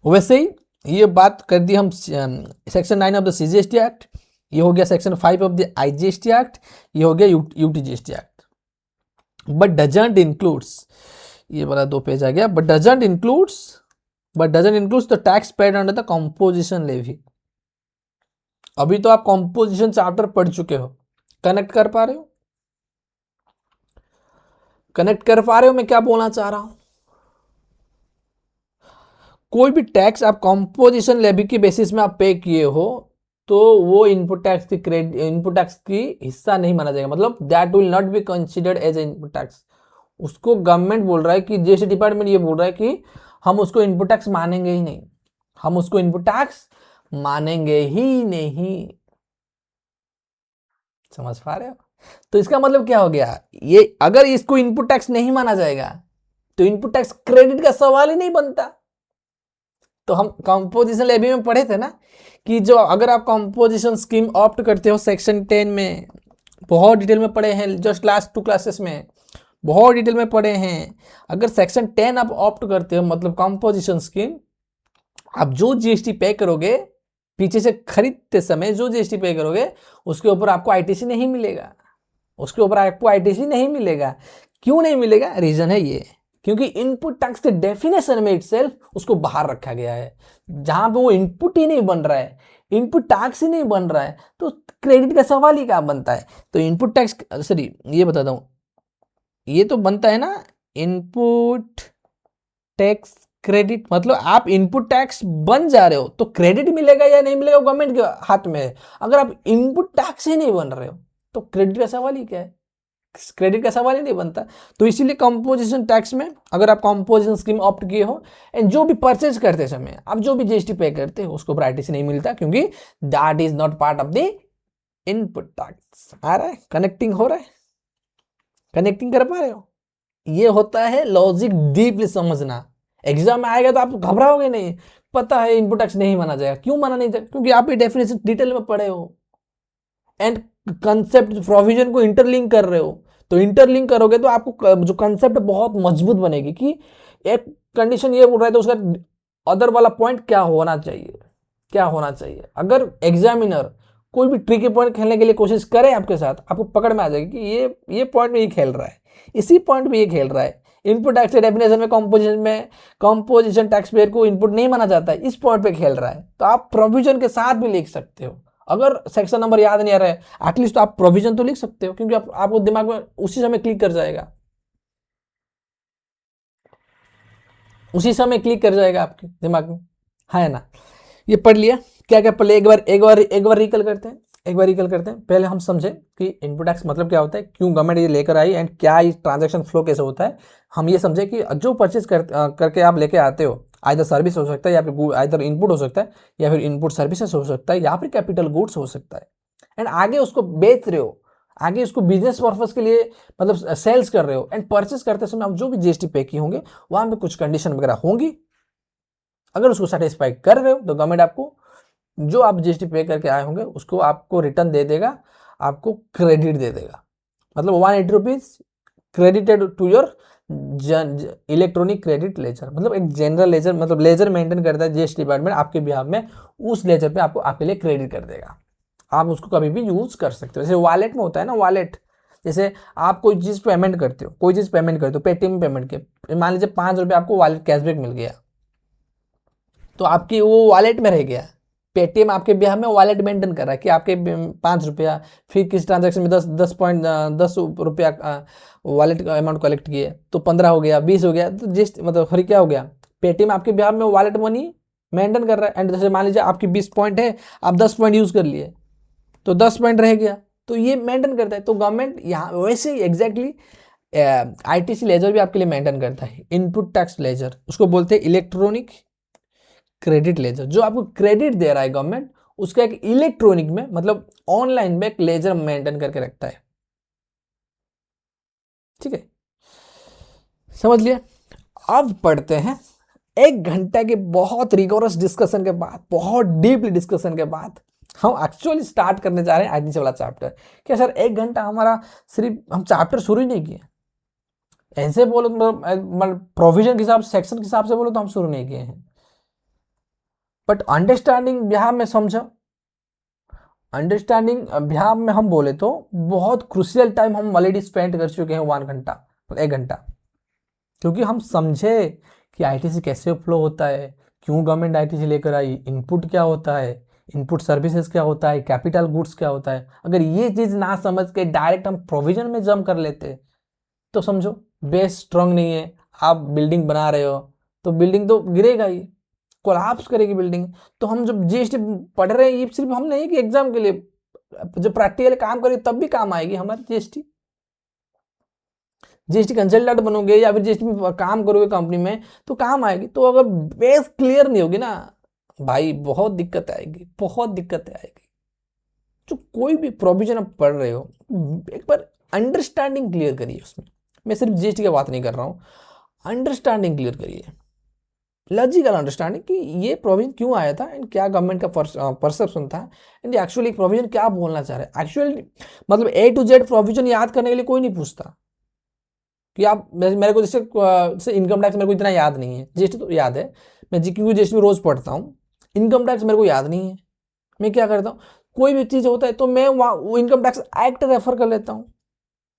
वैसे ही ये बात कर दी हम section 9 of the CGST act, ये हो गया section 5 of the IGST act, ये हो गया UTGST act. But doesn't includes, ये वाला 2 पेज आ गया, but doesn't includes the tax paid under the composition levy. अभी तो आप कंपोजिशन चैप्टर पढ़ चुके हो, कनेक्ट कर पा रहे हो? कनेक्ट कर पा रहे हो मैं क्या बोलना चाह रहा हूं? कोई भी टैक्स आप कंपोजिशन लेवी की बेसिस में आप पे किए हो तो वो इनपुट टैक्स की हिस्सा नहीं माना जाएगा, मतलब that will not be considered as input tax. उसको गवर्नमेंट बोल रहा है कि जीएसटी डिपार्टमेंट ये बोल रहा है कि हम उसको इनपुट टैक्स मानेंगे ही नहीं, हम उसको इनपुट टैक्स मानेंगे ही नहीं। समझ पा रहे हो? तो इसका मतलब क्या हो गया, ये अगर इसको इनपुट टैक्स नहीं माना जाएगा तो इनपुट टैक्स क्रेडिट का सवाल ही नहीं बनता। तो हम कंपोजिशन लेवी में पढ़े थे ना कि जो अगर आप कंपोजिशन स्कीम ऑप्ट करते हो सेक्शन 10 में, बहुत डिटेल में पढ़े हैं, जस्ट लास्ट 2 क्लासेस में बहुत डिटेल में पढ़े हैं। अगर सेक्शन 10 आप ऑप्ट करते हो मतलब कंपोजिशन स्कीम, आप जो जीएसटी पे करोगे पीछे से खरीदते समय, जो जीएसटी पे करोगे उसके ऊपर आपको आईटीसी नहीं मिलेगा, उसके ऊपर आपको आईटीसी नहीं मिलेगा। क्यों नहीं मिलेगा? रीजन है ये, क्योंकि इनपुट टैक्स के डेफिनेशन में इटसेल्फ उसको बाहर रखा गया है। जहां पे वो इनपुट ही नहीं बन रहा है, इनपुट टैक्स ही नहीं बन रहा है, तो क्रेडिट का सवाल ही क्या बनता है? तो इनपुट टैक्स, सॉरी ये बताता हूं, ये तो बनता है ना इनपुट टैक्स क्रेडिट, मतलब आप इनपुट टैक्स बन जा रहे हो तो क्रेडिट मिलेगा या नहीं मिलेगा गवर्नमेंट के हाथ में है। अगर आप इनपुट टैक्स ही नहीं बन रहे हो तो क्रेडिट का सवाल ही क्या है? क्रेडिट का सवाल ही नहीं बनता। तो इसीलिए कंपोजिशन टैक्स में अगर आप कंपोजिशन स्कीम ऑप्ट किए हो एंड जो भी परचेज करते समय आप जो भी जीएसटी पे करते हो उसको आईटीसी नहीं मिलता, क्योंकि that is not part of the input tax. आ रहा है? कनेक्टिंग हो रहा है? कनेक्टिंग कर पा रहे हो? ये होता है लॉजिक डीपली समझना। एग्जाम में आएगा तो आप घबराओगे नहीं, पता है इनपुट टैक्स नहीं माना जाएगा। क्यों माना नहीं जाएगा? क्योंकि आप ये डेफिनेशन डिटेल में पढ़े हो एंड कंसेप्ट प्रोविजन को इंटरलिंक कर रहे हो। तो इंटरलिंक करोगे तो आपको जो कंसेप्ट बहुत मजबूत बनेगी कि एक कंडीशन ये बोल रहा है तो उसका अदर वाला पॉइंट क्या होना चाहिए, क्या होना चाहिए। अगर एग्जामिनर कोई भी ट्रिकी पॉइंट खेलने के लिए कोशिश करे आपके साथ, आपको पकड़ में आ जाएगी कि ये पॉइंट में ये खेल रहा है, इसी पॉइंट में ये खेल रहा है। इनपुट टैक्स के डेफिनेशन में कंपोजिशन टैक्स पेयर को इनपुट नहीं माना जाता है, इस पॉइंट पे खेल रहा है। तो आप प्रोविजन के साथ भी लिख सकते हो। अगर सेक्शन नंबर याद नहीं आ रहा है एटलीस्ट तो आप प्रोविजन तो लिख सकते हो, क्योंकि आपको दिमाग में उसी समय क्लिक कर जाएगा, उसी समय क्लिक कर जाएगा आपके दिमाग में, है ना? ये पढ़ लिया, क्या क्या पढ़ लिया, एक बार रिकल करते हैं, एक बार रिकल करते हैं। पहले हम समझे कि इनपुट टैक्स मतलब क्या होता है, क्यों गवर्नमेंट ये लेकर आई एंड क्या ये ट्रांजैक्शन फ्लो कैसे होता है। हम ये समझे कि जो परचेज करके आप लेके आते हो, आइदर सर्विस हो सकता है या फिर आइदर इनपुट हो सकता है या फिर इनपुट सर्विसेज हो सकता है या फिर कैपिटल गुड्स हो सकता है, एंड आगे उसको बेच रहे हो, आगे उसको बिजनेस पर्पज के लिए मतलब सेल्स कर रहे हो, एंड परचेज करते समय आप जो भी जीएसटी पे किए होंगे वहां पे कुछ कंडीशन वगैरह होंगी। अगर उसको सेटिस्फाई कर रहे हो तो गवर्नमेंट आपको जो आप जीएसटी पे करके आए होंगे उसको आपको रिटर्न दे देगा, आपको क्रेडिट दे देगा। मतलब 180 rupees credited to your electronic credit ledger, मतलब एक जनरल लेजर, मतलब लेजर मेंटेन करता है जीएसटी डिपार्टमेंट आपके बिहाफ में, उस लेजर पे आपको आपके लिए क्रेडिट कर देगा। आप उसको कभी भी यूज कर सकते हो। जैसे वॉलेट में होता है ना, वॉलेट, जैसे आप कोई चीज पेमेंट करते हो, कोई चीज पेमेंट करते हो पेटीएम पेमेंट के, मान लीजिए 5 रुपये आपको वॉलेट कैशबैक मिल गया, तो आपकी वो वॉलेट में रह गया। पेटीएम आपके बिहार में वॉलेट मेंटेन कर रहा है कि आपके 5 रुपया, फिर किस ट्रांजैक्शन में 10 रुपया वॉलेट का अमाउंट कलेक्ट किए तो 15 हो गया, 20 हो गया, तो जिस मतलब फिर क्या हो गया, पेटीएम आपके बिहार में वॉलेट मनी मेंटेन कर रहा है। एंड जैसे मान लीजिए आपकी 20 पॉइंट है, आप 10 पॉइंट यूज कर लिए तो 10 पॉइंट रह गया, तो ये मेंटेन करता है। तो गवर्नमेंट यहाँ वैसे ही एग्जैक्टली आईटीसी लेजर भी आपके लिए मेंटेन करता है, इनपुट टैक्स लेजर, उसको बोलते हैं इलेक्ट्रॉनिक क्रेडिट लेजर। जो आपको क्रेडिट दे रहा है गवर्नमेंट, उसका एक इलेक्ट्रॉनिक में मतलब ऑनलाइन में एक लेजर मेंटेन करके रखता है। ठीक है, समझ लिया। अब पढ़ते हैं 1 घंटे के बहुत रिगोरस डिस्कशन के बाद, बहुत डीपली डिस्कशन के बाद हम एक्चुअली स्टार्ट करने जा रहे हैं आईटीसी वाला चैप्टर। क्या सर 1 घंटा हमारा सिर्फ हम चैप्टर शुरू ही नहीं किए? ऐसे बोलो मतलब प्रोविजन के हिसाब, सेक्शन के हिसाब से बोलो तो हम शुरू नहीं किए हैं, बट अंडरस्टैंडिंग बिहार में समझो। अंडरस्टैंडिंग बिहार में हम बोले तो बहुत क्रूशियल टाइम हम ऑलरेडी स्पेंड कर चुके हैं, 1 घंटा 1 घंटा, क्योंकि हम समझे कि आईटीसी कैसे फ्लो होता है, क्यों गवर्नमेंट आईटीसी लेकर आई, इनपुट क्या होता है, इनपुट सर्विसेज क्या होता है, कैपिटल गुड्स क्या होता है। अगर ये चीज़ ना समझ के डायरेक्ट हम प्रोविजन में जम कर लेते तो समझो बेस स्ट्रांग नहीं है, आप बिल्डिंग बना रहे हो तो बिल्डिंग तो गिरेगा ही, कोलैप्स करेगी बिल्डिंग। तो हम जब जीएसटी पढ़ रहे हैं ये सिर्फ हम नहीं कि एग्जाम के लिए, जब प्रैक्टिकल काम करें तब भी काम आएगी हमारी जीएसटी। जीएसटी कंसल्टेंट बनोगे या फिर जीएसटी में काम करोगे कंपनी में तो काम आएगी। तो अगर बेस क्लियर नहीं होगी ना भाई, बहुत दिक्कत आएगी, बहुत दिक्कत आएगी। जो कोई भी प्रोविजन आप पढ़ रहे हो एक बार अंडरस्टैंडिंग क्लियर करिए उसमें। मैं सिर्फ जीएसटी की बात नहीं कर रहा हूँ, अंडरस्टैंडिंग क्लियर करिए, लॉजिकल अंडरस्टैंडिंग कि ये प्रोविजन क्यों आया था एंड क्या गवर्नमेंट का परसेप्शन था एंड एक्चुअली प्रोविजन क्या बोलना चाह रहे हैं। एक्चुअली मतलब ए टू जेड प्रोविजन याद करने के लिए कोई नहीं पूछता कि आप मेरे को जैसे इनकम टैक्स मेरे को इतना याद नहीं है, जीएसटी तो याद है, मैं क्योंकि जीएसटी में रोज पढ़ता हूँ। इनकम टैक्स मेरे को याद नहीं है, मैं क्या करता हूँ कोई भी चीज़ होता है तो मैं वो इनकम टैक्स एक्ट रेफर कर लेता हूँ,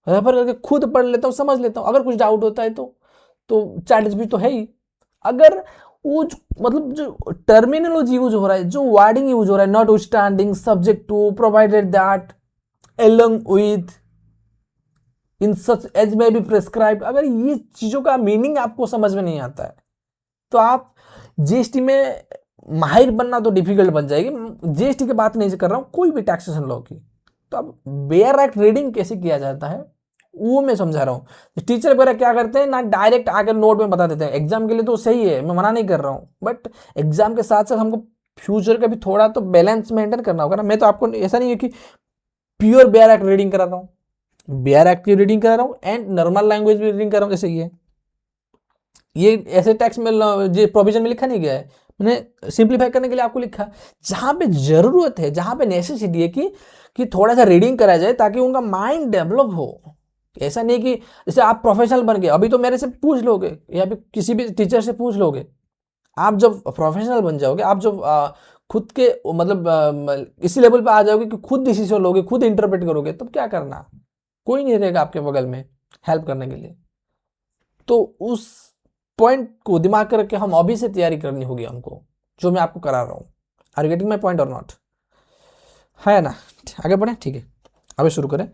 रेफर करके खुद पढ़ लेता हूँ, समझ लेता हूँ। अगर कुछ डाउट होता है तो चैट तो है ही। अगर वो मतलब जो टर्मिनोलॉजी यूज हो रहा है, जो वर्डिंग यूज हो रहा है, not standing, subject to, provided that, along with, in such as में भी प्रेस्क्राइब, अगर ये चीजों का मीनिंग आपको समझ में नहीं आता है तो आप जीएसटी में माहिर बनना तो डिफिकल्ट बन जाएगी। जीएसटी की बात नहीं कर रहा हूं, कोई भी टैक्सेशन लॉ की। तो अब बेयर एक्ट रीडिंग कैसे किया जाता है वो मैं समझा रहा हूँ। टीचर वगैरह क्या करते हैं ना, डायरेक्ट आकर नोट में बता देते हैं। एग्जाम के लिए तो सही है, मैं मना नहीं कर रहा हूँ, बट एग्जाम के साथ साथ हमको फ्यूचर का भी थोड़ा तो बैलेंस मेंटेन करना होगा ना। मैं तो आपको ऐसा नहीं है कि प्योर बेयर एक्ट रीडिंग करा रहा हूँ, बेयर एक्ट की रीडिंग कर रहा हूँ एंड नॉर्मल लैंग्वेज भी रीडिंग कर रहा हूँ। जैसे ये ऐसे टेक्स्ट में जो प्रोविजन में लिखा नहीं गया है, मैंने सिंप्लीफाई करने के लिए आपको लिखा। जहां पे जरूरत है, जहां पे नेसेसिटी है कि थोड़ा सा रीडिंग करा जाए ताकि उनका माइंड डेवलप हो। ऐसा नहीं कि जैसे आप प्रोफेशनल बन गए, अभी तो मेरे से पूछ लोगे या फिर किसी भी टीचर से पूछ लोगे, आप जब प्रोफेशनल बन जाओगे, आप जब खुद के मतलब इसी लेवल पे आ जाओगे कि खुद डिसीजन लोगे, खुद इंटरप्रेट करोगे, तब क्या करना, कोई नहीं रहेगा आपके बगल में हेल्प करने के लिए। तो उस पॉइंट को दिमाग कर रख के हम अभी से तैयारी करनी होगी हमको, जो मैं आपको करा रहा हूँ। Are getting my point or not, है ना? आगे बढ़े, ठीक है, अभी शुरू करें।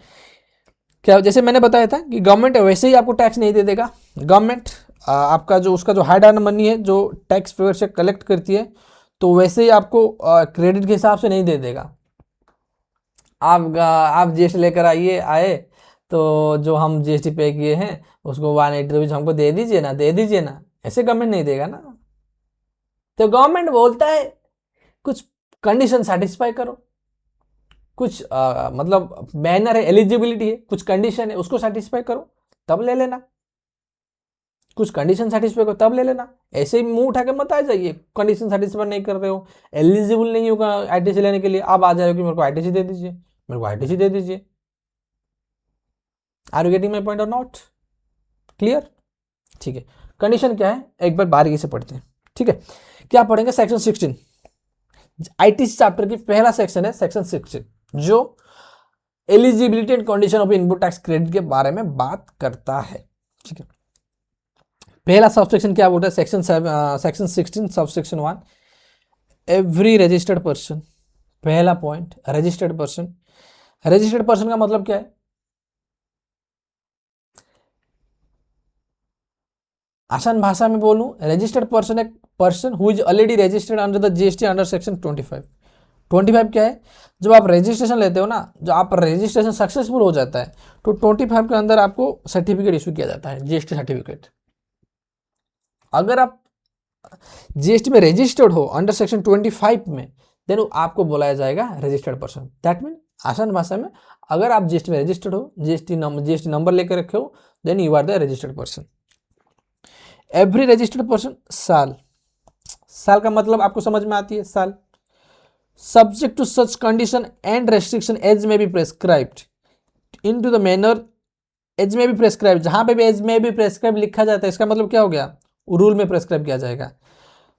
क्या जैसे मैंने बताया था कि गवर्नमेंट वैसे ही आपको टैक्स नहीं दे देगा। गवर्नमेंट आपका जो उसका जो हार्ड अर्न मनी है जो टैक्स पेयर से कलेक्ट करती है, तो वैसे ही आपको क्रेडिट के हिसाब से नहीं दे देगा। आप जीएसटी लेकर आए तो जो हम जीएसटी पे किए हैं उसको 180 रुपीज हमको दे दीजिए ना, दे दीजिए ना, ऐसे गवर्नमेंट नहीं देगा ना। तो गवर्नमेंट बोलता है कुछ कंडीशन सेटिस्फाई करो, कुछ मतलब बैनर है, एलिजिबिलिटी है, कुछ कंडीशन है, उसको सेटिस्फाई करो तब ले लेना, कुछ कंडीशन सेटिस्फाई करो तब ले लेना। ऐसे ही मुंह उठा के मत आ जाइए, कंडीशन सेटिस्फाई नहीं कर रहे हो, एलिजिबल नहीं होगा आईटीसी लेने के लिए, आप आ जाओगे मेरे को आईटीसी दे दीजिए, मेरे को आईटीसी दे दीजिए। Are you getting my point or not? Clear? ठीक है, कंडीशन क्या है एक बार बारीकी से पढ़ते हैं। ठीक है, क्या पढ़ेंगे? सेक्शन 16 आईटीसी चैप्टर की पहला सेक्शन है, सेक्शन 16, जो eligibility and condition of input tax credit के बारे में बात करता है। ठीक है, पहला सबसेक्शन क्या बोलता है? Section 16 subsection 1, every registered person. पहला point, registered person. Registered person का मतलब क्या है? आसान भाषा में बोलूं, रजिस्टर्ड पर्सन एक person who is already registered under the GST under section 25। 25 क्या है? जब आप रजिस्ट्रेशन लेते हो ना, जो आप रजिस्ट्रेशन सक्सेसफुल हो जाता है तो 25 के अंदर आपको सर्टिफिकेट इशू किया जाता है, जीएसटी सर्टिफिकेट। अगर आप जीएसटी में रजिस्टर्ड हो अंडर सेक्शन 25 में, देन आपको बुलाया जाएगा रजिस्टर्ड पर्सन। दैट मीन आसान भाषा में, अगर आप जीएसटी में रजिस्टर्ड हो, जीएसटी नंबर लेकर रखे हो, then you are the registered person. Every registered person, साल, साल का मतलब आपको समझ में आती है, साल। Subject to such condition and restriction as may be prescribed in to the manner, as में भी प्रेस्क्राइब, जहां पे भी एज में भी प्रेस्क्राइब लिखा जाता है, इसका मतलब क्या हो गया, रूल में प्रेस्क्राइब किया जाएगा।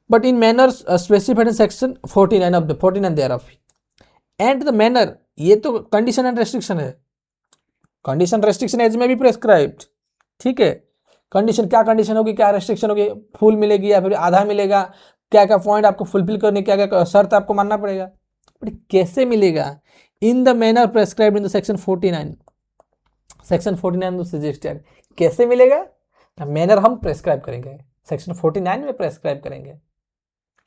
But in manner specified in section 49 of the 49 thereof, and the manner, ये तो कंडीशन एंड रेस्ट्रिक्शन है, कंडीशन रेस्ट्रिक्शन एज में भी प्रेस्क्राइब्ड, ठीक है। कंडीशन, क्या कंडीशन होगी, क्या रेस्ट्रिक्शन होगी, फुल मिलेगी या फिर आधा मिलेगा, क्या क्या पॉइंट आपको फुलफिल करने, क्या क्या शर्त आपको मानना पड़ेगा, बट कैसे मिलेगा, in the manner prescribed in the section 49, section 49 suggested, कैसे मिलेगा, मैनर हम प्रेस्क्राइब करेंगे, सेक्शन 49 में प्रेस्क्राइब करेंगे।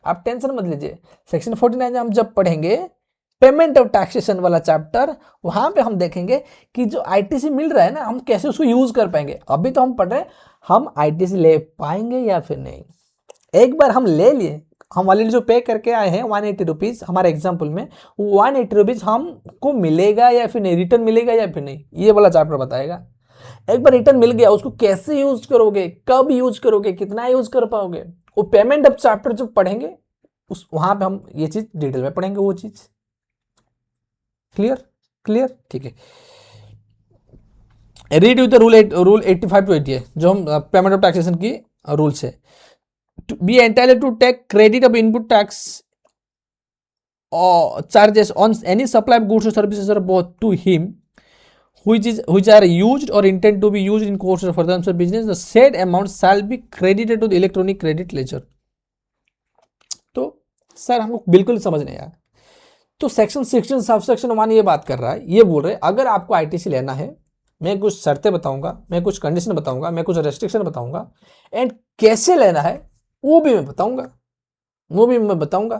आप टेंशन मत लीजिए, सेक्शन 49 हम जब पढ़ेंगे पेमेंट ऑफ टैक्सेशन वाला चैप्टर, वहां पे हम देखेंगे कि जो आईटीसी मिल रहा है ना, हम कैसे उसको यूज कर पाएंगे। अभी तो हम पढ़ रहे हैं हम आईटीसी ले पाएंगे या फिर नहीं। एक बार हम ले लिए, हम ऑलरेडी जो पे करके आए हैं 180 रुपीज हमारे एग्जाम्पल में, 180 रुपीज हमको मिलेगा या फिर नहीं, रिटर्न मिलेगा या फिर नहीं, ये वाला चैप्टर बताएगा। एक बार रिटर्न मिल गया, उसको कैसे यूज करोगे, कब यूज करोगे, कितना यूज कर पाओगे, वो पेमेंट ऑफ चैप्टर जब पढ़ेंगे उस वहां पे हम ये चीज डिटेल में पढ़ेंगे, वो चीज क्लियर, क्लियर, ठीक है। रीड विद रूल 85 टू 80 है, जो हम पेमेंट ऑफ टैक्सेशन की रूल्स है। To be entitled to take credit of input tax or charges on any supply of goods or services or both to him which are used or intended to be used in course of furtherance of business, the said amount shall be credited to the electronic credit ledger। तो sir हमको बिल्कुल समझ नहीं आया। तो section 16 subsection 1 ये बात कर रहा है, ये बोल रहे अगर आपको आईटीसी लेना है, मैं कुछ शर्तें बताऊंगा, मैं कुछ कंडीशन बताऊंगा, मैं कुछ रेस्ट्रिक्शन बताऊंगा, एंड कैसे लेना है वो भी मैं बताऊंगा, वो भी मैं बताऊंगा।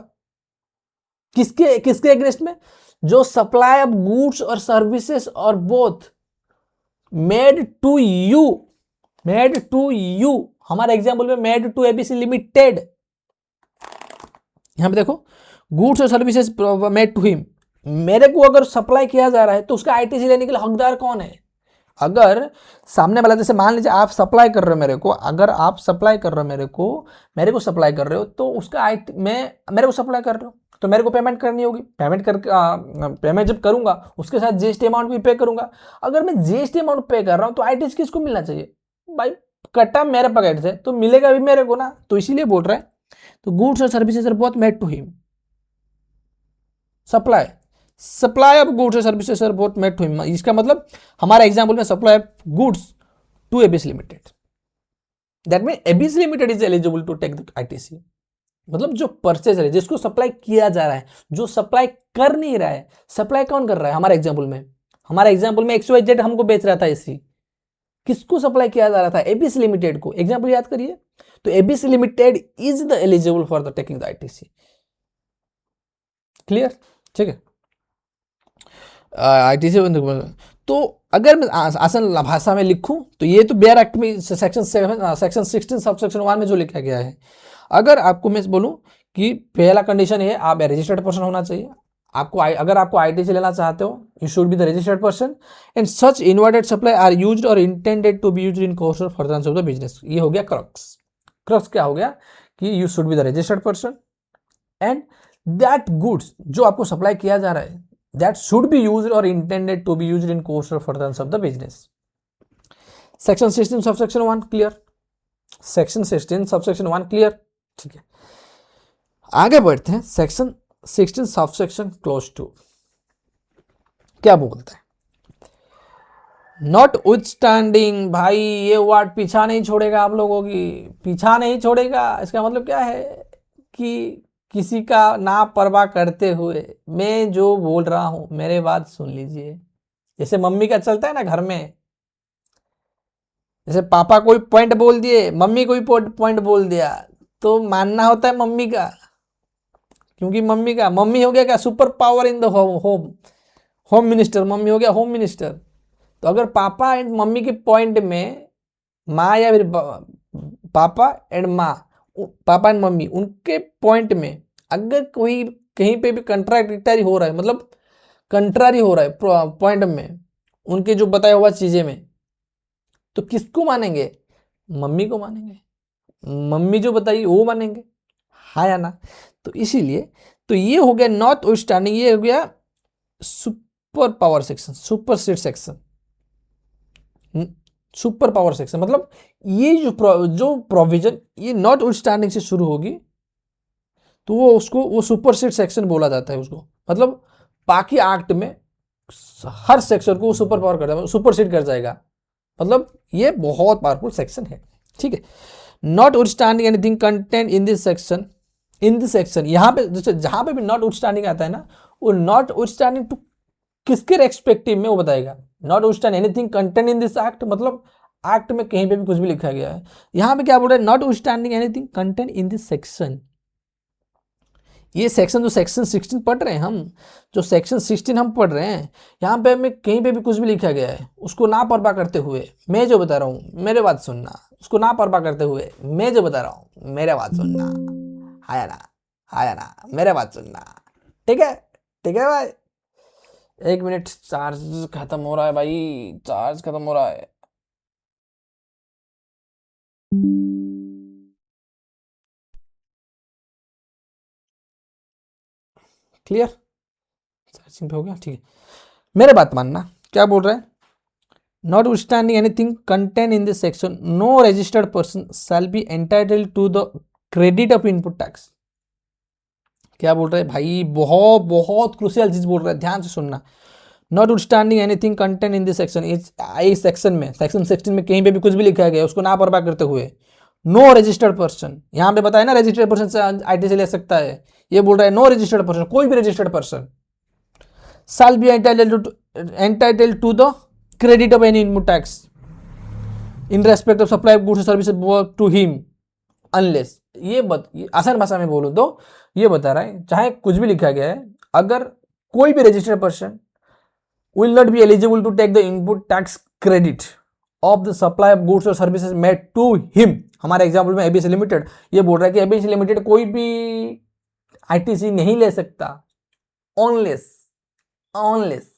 किसके किसके अगेंस्ट में, जो supply of goods or services or both made to you, made to you, हमारे एग्जाम्पल में मेड टू एबीसी लिमिटेड, यहां पे देखो goods or services made to him, मेरे को अगर सप्लाई किया जा रहा है तो उसका आईटीसी लेने के लिए हकदार कौन है। अगर सामने वाला, जैसे मान लीजिए आप सप्लाई कर रहे हो मेरे को, अगर आप सप्लाई कर रहे हो मेरे को सप्लाई कर रहे हो, तो उसका मेरे को सप्लाई कर रहे हो तो मेरे को पेमेंट करनी होगी, पेमेंट करके पेमेंट जब करूंगा उसके साथ जीएसटी अमाउंट भी पे करूंगा। अगर मैं जीएसटी अमाउंट पे कर रहा हूं तो आईटीसी किसको मिलना चाहिए भाई, कटा मेरे पॉकेट से तो मिलेगा भी मेरे को ना, तो इसीलिए बोल रहा है। तो goods or services or both made to him, supply of goods or services or both made to him, इसका मतलब हमारा एग्जांपल में supply of goods to ABC limited, that mean ABC limited is eligible to take the ITC. मतलब जो purchaser है, जिसको supply किया जा रहा है, जो सप्लाई कर नहीं रहा है, सप्लाई कौन कर रहा है, हमारे एग्जांपल में XYZ हमको बेच रहा था एसी, किसको सप्लाई किया जा रहा था, एबीसी लिमिटेड को, एग्जांपल याद करिए। तो ABC limited is the eligible for the taking the ITC, clear, ठीक है। आईटीसी तो अगर मैं आसान भाषा में लिखूं तो ये तो बेयर एक्ट में सेक्शन 16 सबसेक्शन 1 में जो लिखा गया है। अगर आपको मैं बोलूं कि पहला कंडीशन है आप रजिस्टर्ड पर्सन होना चाहिए, आपको अगर आपको आईटीसी लेना चाहते हो you should be the registered person and such inverted supply are used or intended to be used in course of furtherance of the business. ये हो गया क्रक्स। क्रक्स क्या हो गया कि you should be the registered person and that goods जो आपको supply किया जा रहा है that should be used or intended to be used in course or furtherance of the business। section 16 subsection 1 clear, section 16 subsection 1 clear, ठीक है। आगे बढ़ते हैं, section 16 subsection clause 2 क्या बोलता है, नॉट विथस्टैंडिंग, भाई ये वर्ड पीछा नहीं छोड़ेगा, आप लोगों की पीछा नहीं छोड़ेगा। इसका मतलब क्या है कि किसी का ना परवाह करते हुए मैं जो बोल रहा हूं मेरे बात सुन लीजिए। जैसे मम्मी का चलता है ना घर में, जैसे पापा कोई पॉइंट बोल दिए, मम्मी कोई पॉइंट बोल दिया, तो मानना होता है मम्मी का, क्योंकि मम्मी हो गया क्या, super power in the home minister, mummy हो गया होम मिनिस्टर। तो अगर पापा एंड मम्मी के पॉइंट में माँ या फिर पापा एंड माँ, पापा एंड मम्मी उनके पॉइंट में अगर कोई कहीं पे भी कंट्राडिक्टरी हो रहा है, मतलब कंट्रारी हो रहा है पॉइंट में, उनके जो बताया हुआ चीजें में, तो किसको मानेंगे? मम्मी को मानेंगे, मम्मी जो बताइए वो मानेंगे, हाँ या ना? तो इसीलिए तो ये हो गया नॉट स्टैंडिंग, ये हो गया super power section, super seat section. Super power section मतलब ये जो प्रोविजन ये नॉट स्टैंडिंग से शुरू होगी तो वो सुपर सीट सेक्शन बोला जाता है उसको, मतलब बाकी एक्ट में हर सेक्शन को सुपर पावर कर जाएगा, सुपर सीट कर जाएगा, मतलब ये बहुत पावरफुल सेक्शन है। ठीक है, not standing anything content in this section, in this section यहाँ पे जहां पे भी नॉट स्टैंडिंग आता है ना, वो नॉट स्टैंडिंग टू किसके रेस्पेक्टिव में वो बताएगा। Not stand anything content in this act मतलब एक्ट में कहीं पे भी कुछ भी लिखा गया है, यहाँ पे क्या बोल रहा है? Not standing anything content in this section. ये सेक्शन जो सेक्शन 16 पढ़ रहे हैं हम, जो सेक्शन 16 हम पढ़ रहे हैं, यहाँ पे हमें कहीं पे भी कुछ भी लिखा गया है उसको ना परवाह करते हुए, मैं जो बता रहा हूँ मेरे बात सुनना, उसको ना परवाह करते हुए मैं जो बता रहा हूँ मेरे बात सुनना, आया ना, आया ना, मेरे बात सुनना। ठीक है, ठीक है भाई। 1 मिनट, चार्ज खत्म हो रहा है भाई, चार्ज खत्म हो रहा है। क्लियर? चार्जिंग पे हो गया, ठीक है। मेरे बात मानना, क्या बोल रहा है? Not standing anything content in this section, no registered person shall be entitled to the credit of input tax. क्या बोल रहे हैं भाई? बहुत बहुत क्रूशियल चीज बोल रहे हैं, ध्यान से सुनना। Not standing anything content in this section, इस सेक्शन में, सेक्शन 16 में कहीं पे भी कुछ भी लिखा गया उसको ना परवाह करते हुए, नो रजिस्टर्ड पर्सन, यहां पे बताया ना रजिस्टर्ड पर्सन से आईटी से ले सकता है, ये बोल रहा है नो रजिस्टर्ड पर्सन, कोई भी registered person shall be entitled to the credit of any input tax in respect of supply of goods or services brought to him unless, ये आसान भाषा में बोलूं तो ये बता रहा है चाहे कुछ भी लिखा गया है, अगर कोई भी registered person will not be eligible to take the input tax credit of the supply of goods or services made to him, हमारे एग्जाम्पल में एबीसी लिमिटेड, ये बोल रहा है कि एबीसी लिमिटेड कोई भी आईटीसी नहीं ले सकता, ऑनलेस, ऑनलेस,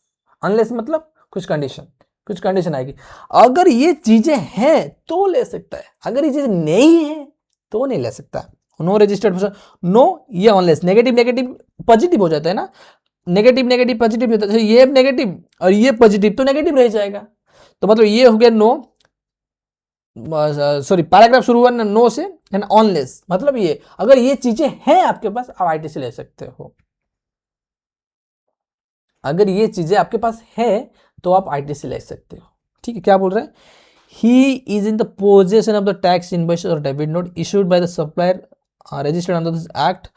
अनलेस मतलब कुछ कंडीशन आएगी। अगर ये चीजें हैं तो ले सकता है, अगर ये चीजें नहीं है तो नहीं ले सकता। नो रजिस्टर्ड पर्सन, नो, ये ऑनलेस, नेगेटिव नेगेटिव पॉजिटिव हो जाता है ना, नेगेटिव नेगेटिव पॉजिटिव होता है, ये नेगेटिव और ये पॉजिटिव तो नेगेटिव रह जाएगा, तो मतलब ये हो गया नो, सॉरी पैराग्राफ शुरू हुआ ना नो से, है ना, ऑनलेस मतलब ये अगर ये चीजें हैं आपके पास आप आईटी से ले सकते हो, अगर ये चीजें आपके पास है तो आप आईटी से ले सकते हो। ठीक है, क्या बोल रहे हैं? He is in the possession of the tax invoice or debit note issued by the supplier registered under this act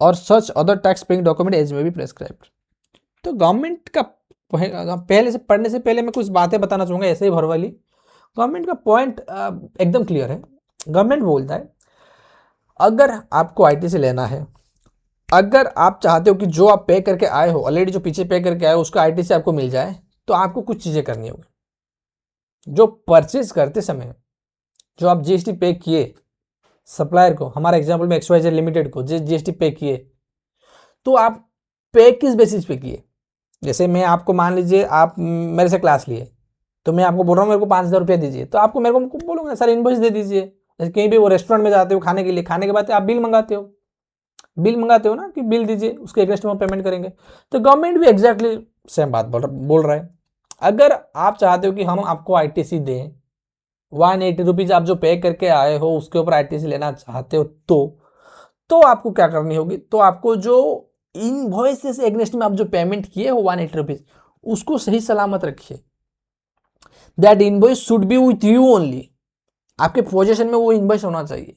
or such other tax paying document as may be prescribed. तो गवर्नमेंट का पहले से पढ़ने से पहले मैं कुछ बातें बताना चाहूंगा ऐसे ही भर वाली। गवर्नमेंट का पॉइंट एकदम क्लियर है। गवर्नमेंट बोलता है अगर आपको आईटी से लेना है, अगर आप चाहते हो कि जो आप पे करके आए हो ऑलरेडी, जो पीछे पे करके आए हो उसका आईटी से आपको मिल जाए, तो आपको कुछ चीजें करनी होगी। जो परचेज करते समय जो आप जीएसटी पे किए सप्लायर को, हमारे एग्जांपल में XYZ लिमिटेड को जीएसटी पे किए, तो आप पे किस बेसिस पे किए? जैसे मैं आपको मान लीजिए आप मेरे से क्लास लिए, तो मैं आपको बोल रहा हूँ मेरे को 5,000 रुपया दीजिए, तो आपको मेरे को बोलूंगा सर इनवॉइस दे दीजिए। जैसे कहीं भी वो रेस्टोरेंट में जाते हो खाने के लिए, खाने के बाद आप बिल मंगाते हो ना कि बिल दीजिए, उसके अगेंस्ट में पेमेंट करेंगे। तो गवर्नमेंट भी एग्जैक्टली सेम बात बोल रहा है। अगर आप चाहते हो कि हम आपको आईटीसी दें, 180 रुपीज आप जो पे करके आए हो उसके ऊपर आईटीसी लेना चाहते हो, तो आपको क्या करनी होगी? तो आपको जो इनवॉइस एगेंस्ट में आप जो पेमेंट किए हो 180 रुपीज, उसको सही सलामत रखिए। That invoice should be with you only, आपके पोजीशन में वो इनवॉइस होना चाहिए,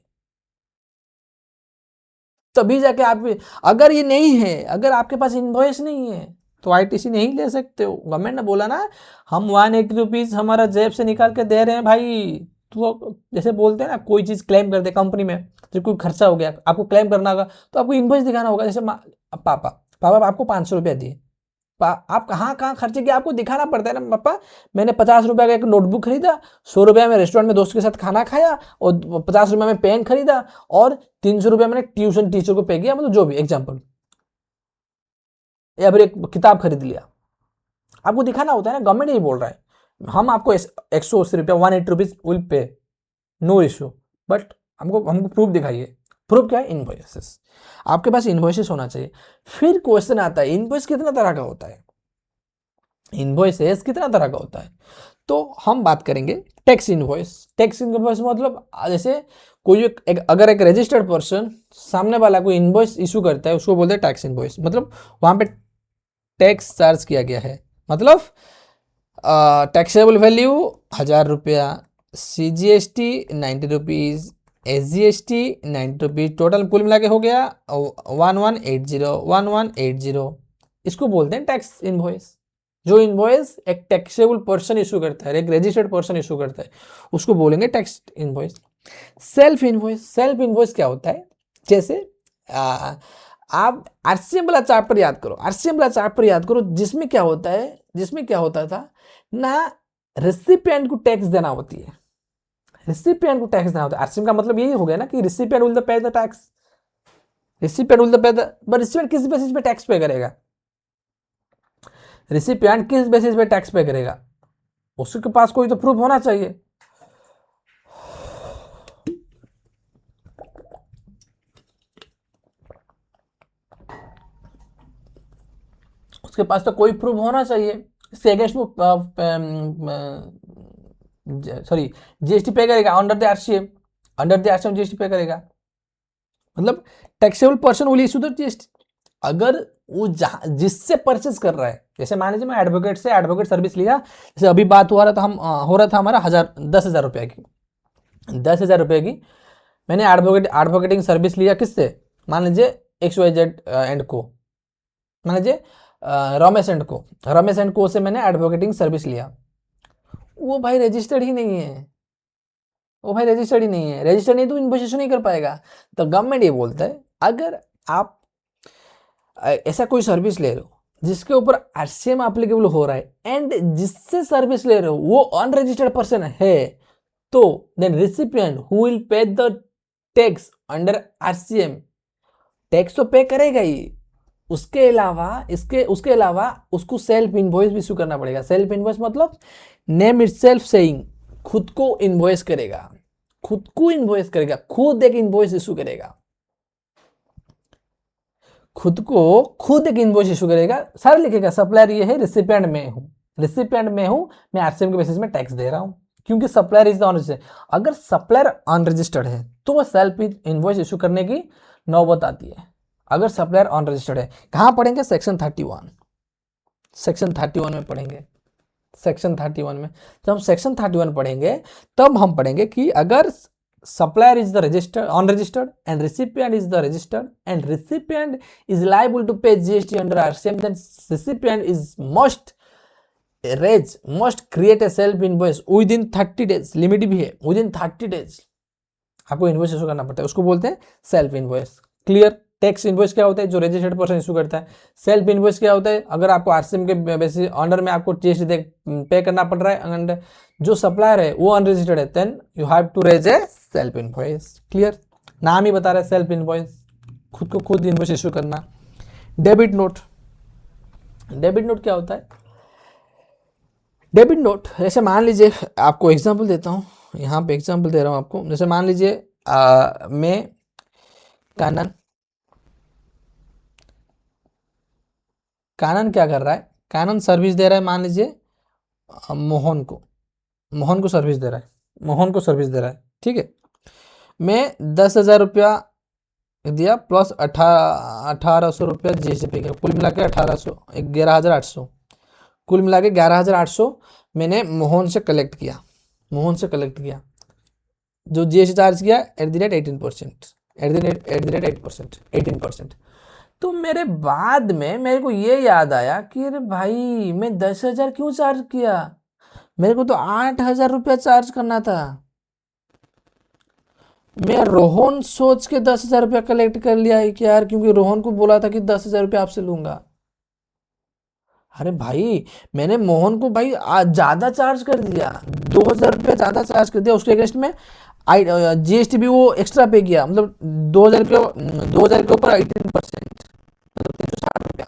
तभी जाके आप, अगर ये नहीं है, अगर आपके पास इनवॉइस नहीं है तो आईटीसी नहीं ले सकते हो। गवर्नमेंट ने बोला ना हम 180 रुपीज हमारा जेब से निकाल के दे रहे हैं भाई। तो जैसे बोलते हैं ना कोई चीज क्लेम करते कंपनी में, जब कोई खर्चा हो गया आपको क्लेम करना होगा तो आपको इनवॉइस दिखाना होगा। जैसे पापा आपको 500 रुपया दिए, आप कहाँ कहाँ खर्चे किया आपको दिखाना पड़ता है ना। पापा मैंने 50 रुपए का एक नोटबुक खरीदा, 100 रुपया में रेस्टोरेंट में दोस्त के साथ खाना खाया, और 50 रुपये में पेन खरीदा, और 300 रुपया मैंने ट्यूशन टीचर को पे किया, मतलब जो भी एग्जाम्पल, या फिर एक किताब खरीद लिया। आपको दिखाना होता है ना, गवर्नमेंट यही बोल रहा है हम आपको 180 रुपया 180 rupees will pay, no issue, but हमको प्रूफ दिखाइए। प्रूफ क्या है? इनवॉइसेस। आपके पास इनवॉइसेस होना चाहिए। फिर क्वेश्चन आता है इनवॉइस कितना तरह का होता है, इनवॉइसेस कितना तरह का होता है। तो हम बात करेंगे टैक्स इनवॉइस। टैक्स इनवॉइस मतलब जैसे कोई अगर एक रजिस्टर्ड पर्सन सामने वाला कोई इनवॉइस इशू करता है उसको बोलते हैं टैक्स इनवॉइस। मतलब वहां पे टैक्स चार्ज किया गया है, मतलब टैक्सेबल वैल्यू 1000 रुपया, CGST 90 rupees, SGST 90 rupees, total कुल मिला के हो गया 1180। इसको बोलते हैं टैक्स इनवॉइस। जो इनवॉइस एक टैक्सेबल पर्सन इशू करता है, एक रजिस्टर्ड पर्सन इशू करता है, उसको बोलेंगे tax invoice. Self invoice. Self invoice क्या होता है? जैसे आप आरसीएम वाला चैप्टर याद करो, आरसीएम वाला चैप्टर याद करो, जिसमें क्या होता है, जिसमें क्या होता था ना, रेसिपिएंट को टैक्स देना होती है, रेसिपिएंट को टैक्स देना होता है। आरसीएम का मतलब यही हो गया ना कि recipient will pay the tax, recipient will pay the, but recipient किस बेसिस पे टैक्स पे करेगा? रेसिपिएंट किस बेसिस पे टैक्स पे करेगा? उसके पास कोई तो प्रूफ होना चाहिए। उसके पास तो कोई प्रूफ होना चाहिए। इसके अगेंस्ट वो सॉरी जीएसटी पे करेगा under the RCM, under the RCM GST पे करेगा। मतलब taxable person will issue the GST. अगर वो जिससे परचेज कर रहा है, जैसे मान लीजिए मैं एडवोकेट से एडवोकेट सर्विस लिया, जैसे अभी बात हो रहा था हमारा 10,000 रुपया की, 10,000 रुपये की मैंने एडवोकेटिंग सर्विस लिया। किससे? मान लीजिए XYZ एंड को, मान लीजिए रमेश एंड को से मैंने एडवोकेटिंग सर्विस लिया। वो भाई रजिस्टर्ड ही नहीं है, वो भाई रजिस्टर्ड ही नहीं है, रजिस्टर्ड नहीं तो इन्वेस्टिगेशन नहीं कर पाएगा। तो गवर्नमेंट ये बोलता है अगर आप ऐसा कोई सर्विस ले रहे हो जिसके ऊपर आरसीएम एप्लीकेबल हो रहा है एंड जिससे सर्विस ले रहे हो वो अनरजिस्टर्ड पर्सन है, तो then recipient who will pay the tax under RCM, tax तो पे करेगा ही, उसके अलावा उसको सेल्फ इनवॉइस भी इशू करना पड़ेगा। सेल्फ इनवॉइस मतलब नेम इटसेल्फ सेइंग, खुद को इनवॉइस करेगा, खुद को इनवॉइस करेगा, खुद एक इनवॉइस इशू करेगा, खुद एक इनवॉइस इशू करेगा। सारे लिखेगा सप्लायर ये है, रिसिपिएंट में हूं, रिसिपिएंट में हूं, मैं आरसीएम के बेसिस में टैक्स दे रहा हूं, क्योंकि सप्लायर इज द अनरजिस्टर्ड। अगर सप्लायर अनरजिस्टर्ड है तो वो सेल्फ इनवॉइस इशू करने की नौबत आती है। अगर सप्लायर अनरजिस्टर्ड है, कहां पढ़ेंगे? सेक्शन 31, सेक्शन 31 में पढ़ेंगे। सेक्शन 31 में जब हम सेक्शन 31 पढ़ेंगे तब हम पढ़ेंगे कि अगर supplier is the registered unregistered and recipient is the registered and recipient is liable to pay GST under RCM, then recipient is must create a self invoice within 30 days। Limit भी है, within 30 days आपको invoice issue करना पड़ता है, उसको बोलते हैं self invoice. Clear? Tax invoice क्या होता है? जो रजिस्टर्ड पर्सन इशू करता है। सेल्फ इन्वॉइस क्या होता है? अगर आपको आरसीएम के बेसिस अंडर में आपको जीएसटी पे करना पड़ रहा है एंड जो सप्लायर है वो अनरजिस्टर्ड है, then you have to raise a self invoice. Clear? नाम ही बता रहा है सेल्फ इन्वॉइस, खुद को खुद इन्वॉइस इशू करना। Debit note. डेबिट नोट क्या होता है? डेबिट नोट जैसे मान लीजिए, आपको एग्जांपल देता हूँ, यहाँ पे एग्जांपल दे रहा हूँ आपको। जैसे मान लीजिए मैं कानन क्या कर रहा है? कानन सर्विस दे रहा है, मान लीजिए मोहन को सर्विस दे रहा है, मोहन को सर्विस दे रहा है, ठीक है। मैं 10,000 रुपया दिया प्लस 1800 रुपया जीएसटी पे किया, कुल मिला के 1800, 11,800, कुल मिला के 11,800 मैंने मोहन से कलेक्ट किया, जो जीएसटी चार्ज किया @18%, @8%, 18%। तो मेरे बाद में मेरे को ये याद आया कि अरे भाई मैं 10,000 क्यों चार्ज किया, मेरे को तो 8,000 रुपया चार्ज करना था। मैं रोहन सोच के 10,000 रुपया कलेक्ट कर लिया है कि यार, क्योंकि रोहन को बोला था कि 10,000 रुपया आपसे लूंगा। अरे भाई, मैंने मोहन को भाई ज्यादा चार्ज कर दिया, 2,000 रुपया ज्यादा चार्ज कर दिया उसके अगेंस्ट में। आई जीएसटी भी वो एक्स्ट्रा पे किया, मतलब 2,000 के ऊपर 18%, मतलब 360 रुपया।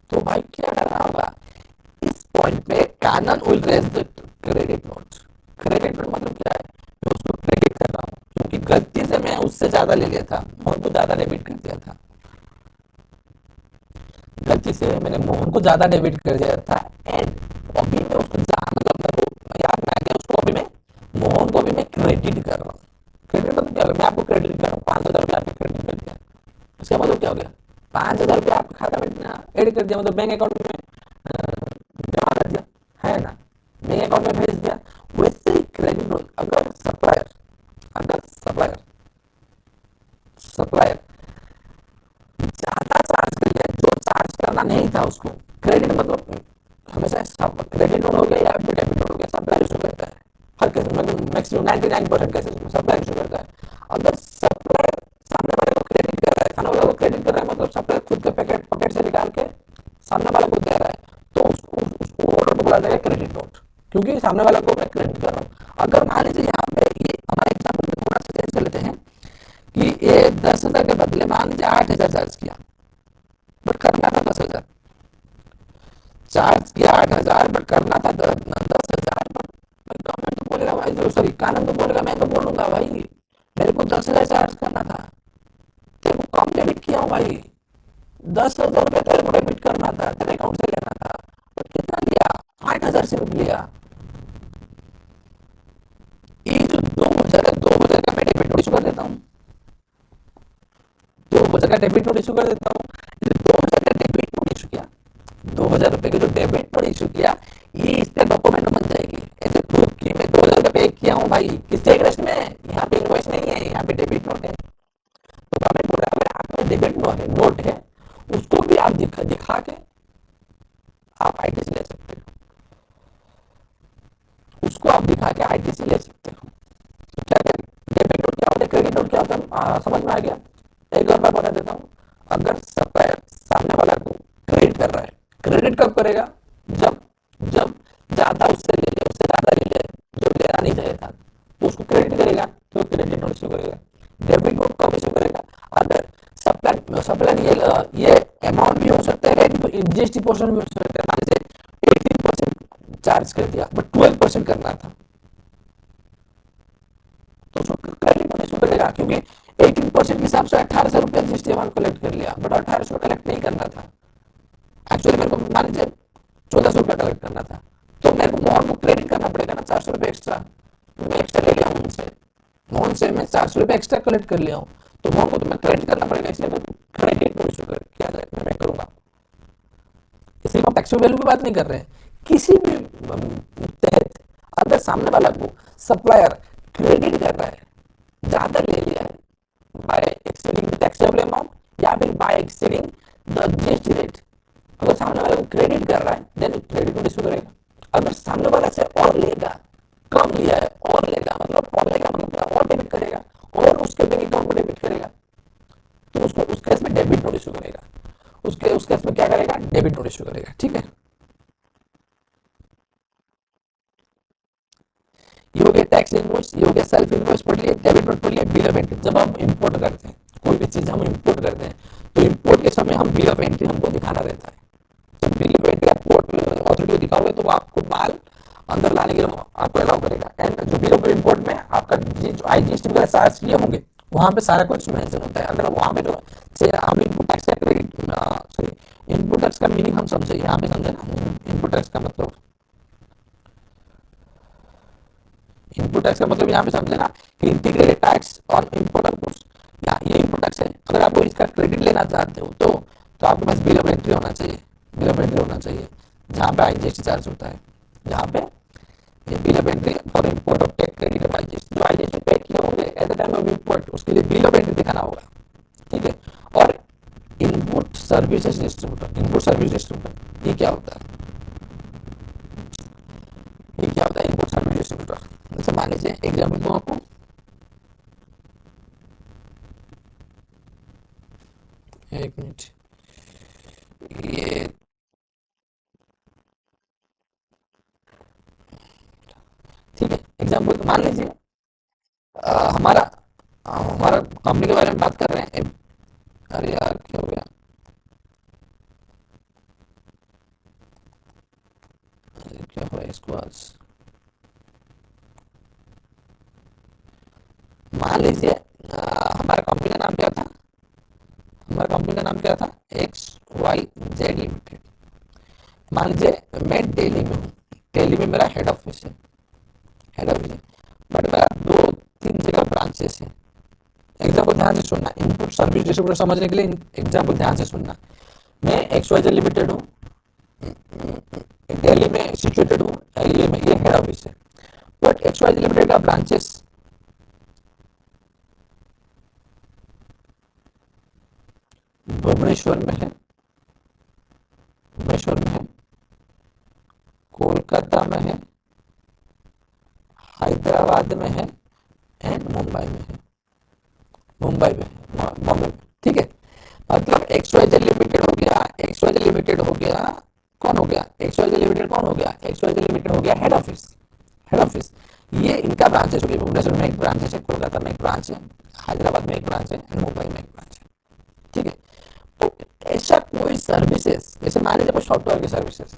तो भाई क्या करना होगा, इस पॉइंट पे cannon will raise the credit note. Credit note मतलब क्या है, मैं उसको क्रेडिट कर रहा हूँ क्योंकि गलती से मैं उससे ज्यादा ले लिया था, मोहन को ज्यादा डेबिट कर दिया था। गलती से मैंने मोहन को ज्यादा डेबिट कर दिया था। एंड अभी मैं उसको मतलब मेरे को याद ना गया उसको, अभी मैं मोहन को भी मैं क्रेडिट कर रहा हूँ। क्रेडिट मतलब क्या होगा, मैं आपको क्रेडिट कर रहा हूँ, 5,000 रुपया आपको क्रेडिट कर दिया। उसका मतलब क्या हो गया, 5,000 रुपया आपके खाता में ऐड कर दिया, मतलब बैंक अकाउंट में जमा कर दिया, है ना, बैंक अकाउंट में भेज दिया। वैसे ही क्रेडिट, अगर सप्लायर सप्लायर ज्यादा चार्ज कर लिया, जो चार्ज करना नहीं था उसको, क्रेडिट मतलब हमेशा सब क्रेडिट नोट हो गया या फिर डेबिट नोट हो गया, सप्लायर इशू करता है हर केस में, मैक्सिमम 99% केसेस में सप्लायर इशू करता है। अगर सप्लायर सामने वाले को क्रेडिट कर रहा है, सामने वाले को क्रेडिट कर रहा है, मतलब सप्लायर खुद के पैकेट पॉकेट से निकाल के सामने वाले को दे रहा है, तो उसको वो नोट बोला जाएगा क्रेडिट नोट, क्योंकि सामने वाला को मैं क्रेडिट कर रहा हूँ। अगर मान लीजिए यहाँ पे ये हमारे एग्जाम्पल में थोड़ा सा चेंज कर लेते हैं कि ये 10,000 के बदले मान लीजिए 8,000 चार्ज किया, बट करना था 10,000, चार्ज किया 8,000 बट करना था 10,000। गवर्नमेंट तो बोलेगा भाई, जो सॉरी कानून तो बोलेगा, मैं तो बोलूंगा भाई मेरे को 10,000 चार्ज करना था, तेरे को कम डेबिट किया हूँ भाई, 10,000 रुपये तेरे को डेबिट करना था, तेरे अकाउंट से लेना था, तो कितना लिया, 8,000 सिर्फ लिया। ये जो 2,000 है, 2,000 का मैं डेबिट नोट इशू कर देता हूँ, 2,000 का डेबिट नोट इशू कर देता हूँ। 2,000 का डेबिट नोट इशू किया, 2,000 रुपए के जो डेबिट नोट इशू किया, ये इसका डॉक्यूमेंट बन जाएगी ऐसे प्रूफ कि मैं 2,000 का पे किया हूँ भाई, किसके अगेंस्ट में, यहाँ पे इनवॉइस नहीं है, यहाँ पे डेबिट नोट है। तो गवर्नमेंट बोल रहा है आपका डेबिट नोट है, उसको भी आप दिखा के आप आईटीसी ले सकते हो, उसको आप दिखा के आईटीसी ले सकते हो। तो क्या करें, डेबिट नोट क्या होता है, क्रेडिट नोट क्या होता है, समझ में आ गया। एक और बार बता देता हूँ, अगर सप्लायर सामने वाला को क्रेडिट कर रहा है, क्रेडिट कब करेगा, जब जब ज्यादा उससे ले ले, उससे ज्यादा ले ले, जो लेना नहीं चाहिए था, तो उसको क्रेडिट करेगा, तो क्रेडिट नोट इशू करेगा। डेबिट नोट कब इशू करेगा, अगर सप्लायर सप्लायर ये अमाउंट भी हो सकता है, जीएसटी पोर्शन भी हो सकता है, मान लीजिए 18% चार्ज कर दिया बट 12% करना था, तो उसको क्रेडिट नोट इशू करेगा, क्योंकि 18% के हिसाब से 1,800 रुपया जीएसटी अमाउंट कलेक्ट कर लिया, बट 1,800 कलेक्ट नहीं करना था, एक्चुअली मेरे को मान लीजिए 1,400 रुपया कलेक्ट करना था, तो मेरे को मोहन को क्रेडिट करना पड़ेगा ना 400 रुपये एक्स्ट्रा, तो मैं एक्स्ट्रा ले लिया हूँ उनसे, मोहन से मैं 400 रुपये एक्स्ट्रा कलेक्ट कर लिया हूँ, तो मोहन को तो मैं क्रेडिट करना पड़ेगा, इसलिए मैं क्रेडिट नोट इशू किया जाए मैं करूंगा। इसलिए हम टैक्स वैल्यू की बात नहीं कर रहे हैं, किसी भी तहत अगर सामने वाला को सप्लायर क्रेडिट कर रहा है, ज्यादा ले लिया है बाय एक्सीडिंग टैक्सेबल अमाउंट या फिर by exceeding the GST rate, अगर सामने वाले को क्रेडिट कर रहा है देन क्रेडिट नोट इशू करेगा। अगर सामने वाला से और लेगा, कम लिया है और लेगा, मतलब और लेगा मतलब क्या, और डेबिट करेगा और उसके बैंक अकाउंट को डेबिट करेगा, तो उसको उस केस में डेबिट नोट इशू करेगा, उसके उस केस में क्या करेगा, डेबिट नोट इशू करेगा, ठीक है। ये हो गया टैक्स इनवॉइस, ये हो गया सेल्फ इनवॉइस पढ़ लिया, डेबिट नोट पढ़ लिया, बिल ऑफ एंट्री, जब हम इंपोर्ट करते हैं कोई भी चीज हम इंपोर्ट करते हैं, तो इंपोर्ट के समय हम बिल ऑफ एंट्री हमको दिखाना रहता है, जब बिल ऑफ एंट्री आप कोर्ट में अथॉरिटी को दिखाओगे तो वो आपको माल अंदर लाने के लिए आपको अलाउ करेगा। एंड जो बिल ऑफ इम्पोर्ट में आपका जो आईजीएसटी वगैरह चार्ज किए होंगे, वहाँ पे सारा कुछ मेंशन होता है। अगर वहाँ पे जो से हम इनपुट टैक्स का क्रेडिट सॉरी इनपुट टैक्स का मीनिंग हम समझे, यहाँ पे समझे ना, इनपुट टैक्स का मतलब, इनपुट टैक्स का मतलब यहाँ पे समझे ना कि integrated tax on import of goods, या ये इनपुट टैक्स है। अगर आपको इसका क्रेडिट लेना चाहते हो तो आपके पास बिल ऑफ एंट्री होना चाहिए, बिल ऑफ एंट्री होना चाहिए जहाँ पे आईजीएसटी चार्ज होता है, जहाँ पे ये bill of entry for import of take credit of IGST, जो आईजीएसटी पे किए होंगे at the time of import, उसके लिए बिल ऑफ एंट्री दिखाना होगा, ठीक है। और input services distributor, input service distributor ये क्या होता है, ये क्या होता है इनपुट सर्विस डिस्ट्रीब्यूटर, जैसे मान लीजिए एग्जाम्पल दूँ आपको, एक मिनट, एग्जाम्पल मान लीजिए हमारा हमारा कंपनी के बारे में बात कर रहे हैं। अरे यार क्या हो गया, क्या हुआ इसको आज। मान लीजिए हमारा कंपनी का नाम क्या था, हमारा कंपनी का नाम क्या था, XYZ लिमिटेड। मान लीजिए मैं दिल्ली में हूँ, दिल्ली में मेरा हेड ऑफिस है, हेड ऑफिस है, बट मेरा दो तीन जगह ब्रांचेस है। एग्जाम्पल ध्यान से सुनना, इनपुट सर्विस डिस्ट्रीब्यूटर समझने के लिए एग्जाम्पल ध्यान से सुनना। मैं XYZ लिमिटेड हूँ, दिल्ली में सिचुएटेड हूँ, ये हेड ऑफिस है। बट XYZ लिमिटेड का ब्रांचेस भुवनेश्वर में है, भुवनेश्वर में है, कोलकाता में है, हैदराबाद में है, एंड मुंबई में है, मुंबई में है, बॉम्बे में। ठीक है, मतलब XYZ लिमिटेड हो गया, XYZ लिमिटेड हो गया, कौन हो गया, XYZ लिमिटेड कौन हो गया, XYZ लिमिटेड हो गया हेड ऑफिस, हेड ऑफिस। ये इनका ब्रांचेस हो गया, भुवनेश्वर में एक ब्रांच है, कोलकाता में एक ब्रांच है, हैदराबाद में एक ब्रांच है, एंड मुंबई में एक ब्रांच है। ठीक है, तो ऐसा कोई सर्विसेज, जैसे मान लीजिए कोई सॉफ्टवेयर की सर्विसेज,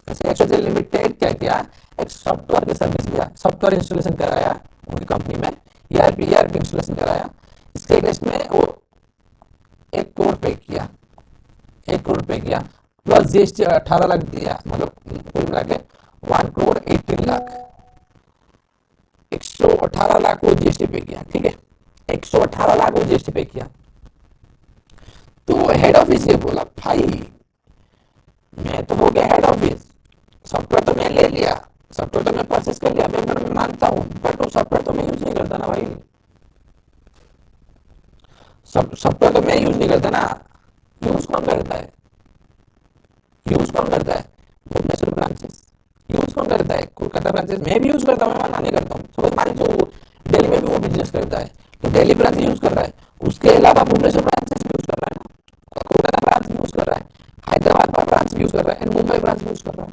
जैसे XYZ लिमिटेड क्या किया, एक सॉफ्टवेयर की सर्विस दिया, सॉफ्टवेयर इंस्टॉलेशन कराया उनकी कंपनी में, ERP इंस्टॉलेशन कराया, इसके अगेंस्ट में वो 1 करोड़ पे किया, 1 करोड़ पे किया, प्लस GST 18 लाख दिया, मतलब कुल मिला के 1 करोड़ 18 लाख, 118 लाख वो GST पे किया। ठीक है, 118 लाख वो GST पे किया। तो हेड ऑफिस ये बोला भाई मैं तो हो गया हेड ऑफिस, सॉफ्टवेयर तो मैं ले लिया, सॉफ्टवेयर तो मैं परचेस कर लिया, मैं मानता हूँ, बट वो सॉफ्टवेयर तो मैं यूज नहीं करता ना भाई, सॉफ्टवेयर तो मैं यूज नहीं करता ना, यूज कौन करता है, यूज कौन करता है, भुवनेश्वर ब्रांचेस। यूज कौन करता है, कोलकाता ब्रांचेस। मैं भी यूज करता हूँ, मैं मना नहीं करता हूँ, सपोज मान लीजिए वो दिल्ली में भी वो बिजनेस करता है, तो दिल्ली ब्रांच यूज कर रहा है, उसके अलावा भुवनेश्वर ब्रांचेस यूज कर रहा है ना, कोलकाता ब्रांच यूज कर रहा है, हैदराबाद ब्रांच यूज कर रहा है, एंड मुंबई ब्रांच यूज कर रहा है।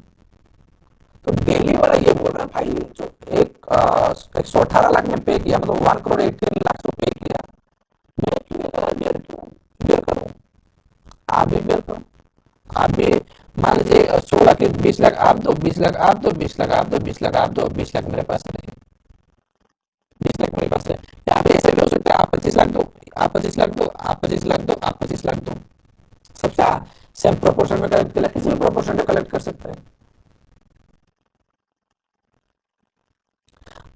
तो दिल्ली वाला ये बोल रहा है भाई जो 118 लाख में पे किया, मतलब 1 करोड़ 18 लाख को पे किया, मैं क्यों बेयर करूँ, आप भी बेयर करो, आप भी मान लीजिए 16 के 20 लाख आप दो, 20 लाख आप दो, 20 लाख आप दो, 20 लाख आप दो, 20 लाख मेरे पास है, 20 लाख मेरे पास है। यहाँ पे ऐसे भी हो सकता है आप 25 लाख दो, आप 25 लाख दो, आप 25 लाख दो, आप 25 लाख दो, सबसे सेम प्रोपोर्शन में कलेक्ट कर, किसी भी प्रोपोर्शन में कलेक्ट कर सकते हैं।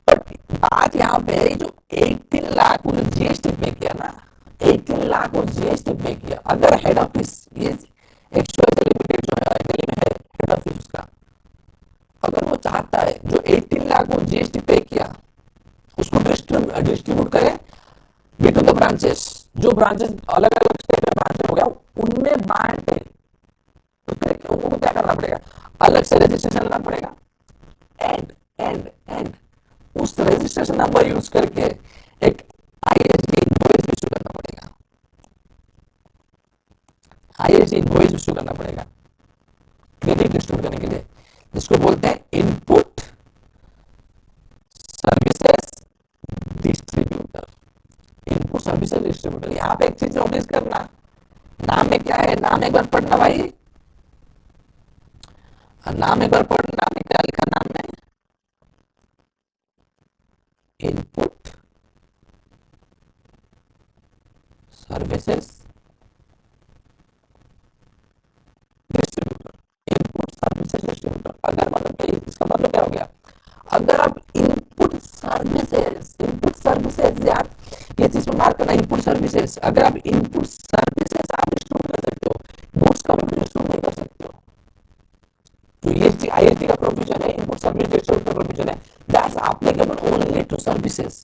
बट बात यहाँ पे है जो 18 लाख वो GST पे किया ना, 18 लाख वो GST पे किया, अगर हेड ऑफिस ये XYZ लिमिटेड जो है दिल्ली में है हेड ऑफिस उसका, अगर वो चाहता है जो 18 लाख वो GST पे किया उसको डिस्ट्रीब्यूट करे बिटवीन द ब्रांचेस, जो ब्रांचेस अलग अलग स्टेट में ब्रांच हो गया उनमें बांटे, तो उनको क्या करना पड़ेगा, अलग से रजिस्ट्रेशन करना पड़ेगा, एंड एंड उस रजिस्ट्रेशन नंबर यूज करके एक ISD इनवॉइस इशू करना पड़ेगा, ISD इनवॉइस इशू करना पड़ेगा क्रेडिट डिस्ट्रीब्यूट करने के लिए, जिसको बोलते हैं input services distributor, input services distributor. यहाँ पे एक चीज नोटिस करना, नाम में क्या है, नाम एक बार पढ़ना भाई, नाम एक बार पढ़ना, नाम में क्या लिखा, नाम में input services distributor, input services distributor. अगर मतलब इसका मतलब क्या हो गया, अगर आप इनपुट सर्विसेज यार ये चीज में मार्क करना, इनपुट सर्विसेज, अगर आप इनपुट सर्विसेज आप डिस्ट्रीब्यूट कर सकते हो, गुड्स का भी डिस्ट्रीब्यूट नहीं कर सकते हो। तो ये ISD का प्रोविजन है, इनपुट सर्विस डिस्ट्रीब्यूट का प्रोविजन है, that's applicable only to services,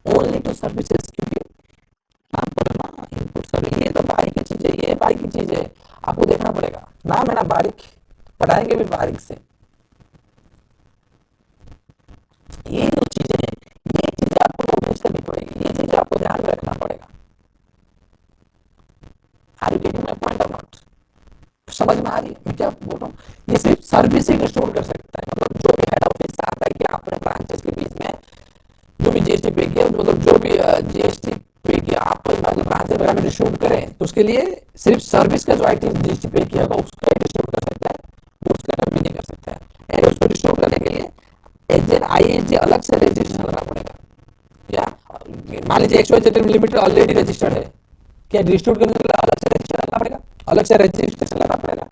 only to services. क्योंकि आपको ना इनपुट सर्विस ये तो बारीक की चीज है, ये बारीक की चीज है, आपको देखना पड़ेगा, नाम है ना बारीक, पढ़ाएंगे भी बारीक से। ये जो चीजें हैं ये चीजें आपको नोटिस करनी पड़ेगी, ये चीजें आपको ध्यान में रखना पड़ेगा। Are you getting my point or not, समझ में आ रही है मैं क्या बोल रहा हूँ। ये सिर्फ सर्विस ही स्टोर कर सकता है, मतलब जो भी हेड ऑफिस आता है कि अपने ब्रांचेस के बीच में तो उसके लिए सिर्फ सर्विस का जो आईटी जीएसटी पे किया होगा उसका डिस्ट्रीब्यूट कर सकता है, उसका कभी नहीं कर सकता है। एंड उसको डिस्ट्रीब्यूट करने के लिए एजेंट आईएनजी अलग से रजिस्ट्रेशन करना पड़ेगा। या मान लीजिए एक्सवाईजेड लिमिटेड ऑलरेडी रजिस्टर्ड है, क्या डिस्ट्रीब्यूट करने के लिए अलग से रजिस्टर करना पड़ेगा, अलग से रजिस्ट्रेशन करना पड़ेगा?